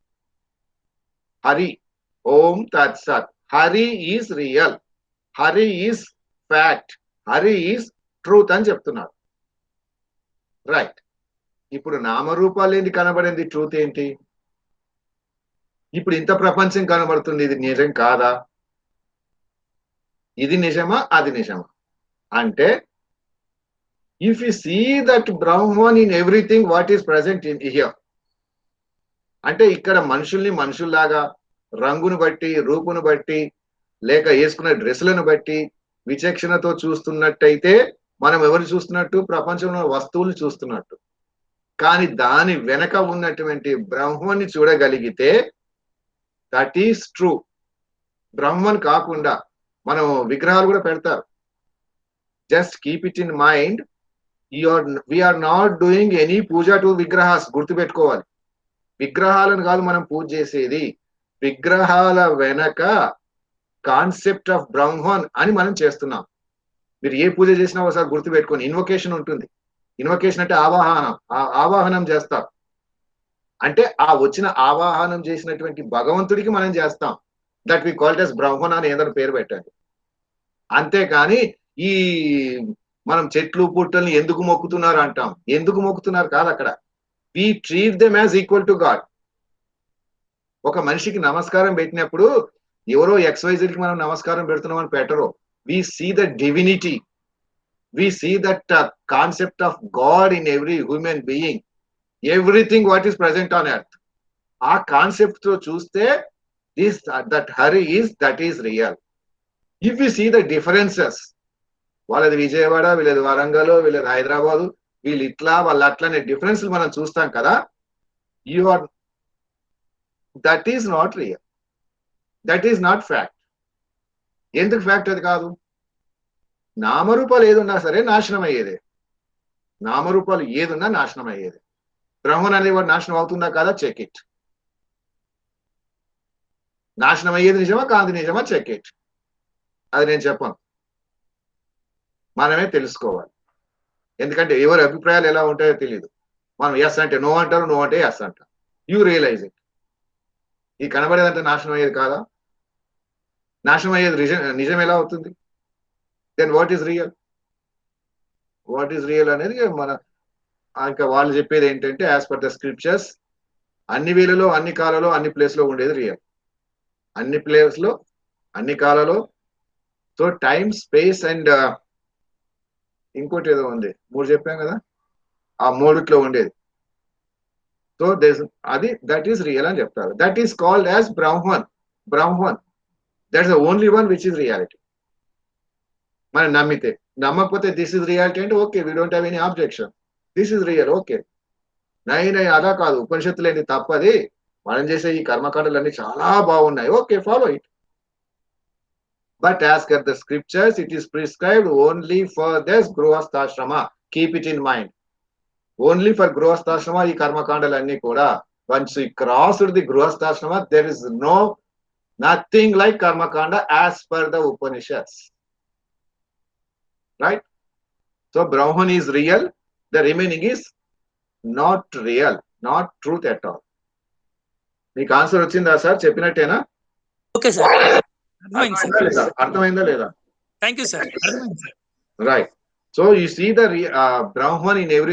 హరి, ఓం తత్ సత్. Hari is real, Hari is fact, Hari is truth అని చెప్తున్నారు. రైట్. ఇప్పుడు నామరూపాలు ఏంటి కనబడింది, ట్రూత్ ఏంటి? ఇప్పుడు ఇంత ప్రపంచం కనబడుతుంది, ఇది నిజం కాదా? ఇది నిజమా, అది నిజమా అంటే, if you see that Brahman in everything what is present in here, అంటే ఇక్కడ మనుషుల్ని మనుషుల్లాగా రంగును బట్టి, రూపును బట్టి, లేక వేసుకున్న డ్రెస్సులను బట్టి విచక్షణతో చూస్తున్నట్టయితే మనం ఎవరు చూస్తున్నట్టు? ప్రపంచంలో వస్తువులు చూస్తున్నట్టు. కానీ దాని వెనక ఉన్నటువంటి బ్రహ్మని చూడగలిగితే దట్ ఈస్ ట్రూ. బ్రహ్మన్ కాకుండా మనం విగ్రహాలు కూడా పెడతారు. Just keep it in mind, we're not doing any puja to విగ్రహాస్. గుర్తుపెట్టుకోవాలి, విగ్రహాలను కాదు మనం పూజ చేసేది, విగ్రహాల వెనక కాన్సెప్ట్ ఆఫ్ బ్రహ్మన్ అని మనం చేస్తున్నాం. మీరు ఏ పూజ చేసినా ఒకసారి గుర్తుపెట్టుకొని, ఇన్వొకేషన్ ఉంటుంది. ఇన్వొకేషన్ అంటే ఆవాహనం, ఆవాహనం చేస్తారు. అంటే ఆ వచ్చిన ఆవాహనం చేసినటువంటి భగవంతుడికి మనం చేస్తాం. That we called as Brahman అని ఏదైనా పేరు పెట్టండి. అంతేకాని ఈ మనం చెట్లు పుట్టల్ని ఎందుకు మొక్కుతున్నారు అంటాం. ఎందుకు మొక్కుతున్నారు కాదు అక్కడ. We treat them as equal to God. ఒక మనిషికి నమస్కారం పెట్టినప్పుడు ఎవరో XYZ కి మనం నమస్కారం పెడుతున్నాం అని పెట్టరు. We see the divinity, we see that concept of God in every human being, everything what is present on earth. ఆ కాన్సెప్ట్ తో చూస్తే that Hari is, that is real. If you see the differences, వాళ్ళది విజయవాడ, వీళ్ళది వరంగల్, వీళ్ళది హైదరాబాదు, వీళ్ళు ఇట్లా వాళ్ళు అట్లా అనే డిఫరెన్స్ మనం చూస్తాం కదా. You are, that is not real, that is not fact. ఎందుకు ఫ్యాక్ట్ అది కాదు? నామరూపాలు ఏదున్నా సరే నాశనం అయ్యేదే. నామరూపాలు ఏదున్నా నాశనం అయ్యేదే. బ్రహ్మన్ అనేవాడు నాశనం అవుతుందా కాదా? Check it. నాశనం అయ్యేది నిజమా కాదు నిజమా? Check it. అది నేను చెప్పను, మనమే తెలుసుకోవాలి. ఎందుకంటే ఎవరి అభిప్రాయాలు ఎలా ఉంటాయో తెలియదు. మనం ఎస్ అంటే నో అంటారు, నో అంటే ఎస్ అంటారు. You realise it. ఈ కనబడేదంటే నాశనం అయ్యేది కాదా? నాశనం అయ్యేది నిజం ఎలా అవుతుంది? Then what is real? What is real అనేది మన ఇంకా వాళ్ళు చెప్పేది ఏంటంటే, యాజ్ పర్ ద స్క్రిప్చర్స్, అన్ని వేళలో, అన్ని కాలలో, అన్ని ప్లేస్లో ఉండేది రియల్. అన్ని ప్లేస్లో, అన్ని కాలలో. సో టైమ్, స్పేస్ అండ్ ఇంకోటి ఏదో ఉంది, 3 చెప్పాం కదా, ఆ 3 ఉండేది. సో అది దట్ ఈస్ రియల్ అని చెప్తారు. That is called as Brahman. Brahman, that's the only one which is reality. మనం నమ్మితే. నమ్మకపోతే దిస్ ఇస్ రియాలిటీ అంటే okay, we don't have any objection. This is real, okay. నై అలా కాదు, ఉపనిషత్తులు ఏంటి తప్పది, మనం చేసే ఈ కర్మకాండలన్నీ చాలా బాగున్నాయి, okay, follow it. But as per the scriptures, it is prescribed only for this Grihastha-ashrama. Keep it in mind. Only for Grihastha-ashrama, ఈ కర్మకాండలన్నీ కూడా. Once you cross the Grihastha-ashrama, there is nothing like Karmakanda as per the Upanishads. Right? So Brahman is real, the remaining is not real, not truth at all. మీకు answer వచ్చిందా sir? చెప్పినట్టేనా? Okay sir, అర్థమైంది sir. అర్థమైందా లేదా? Thank you sir, అర్థమైంది sir. Right. So you see the Brahman in every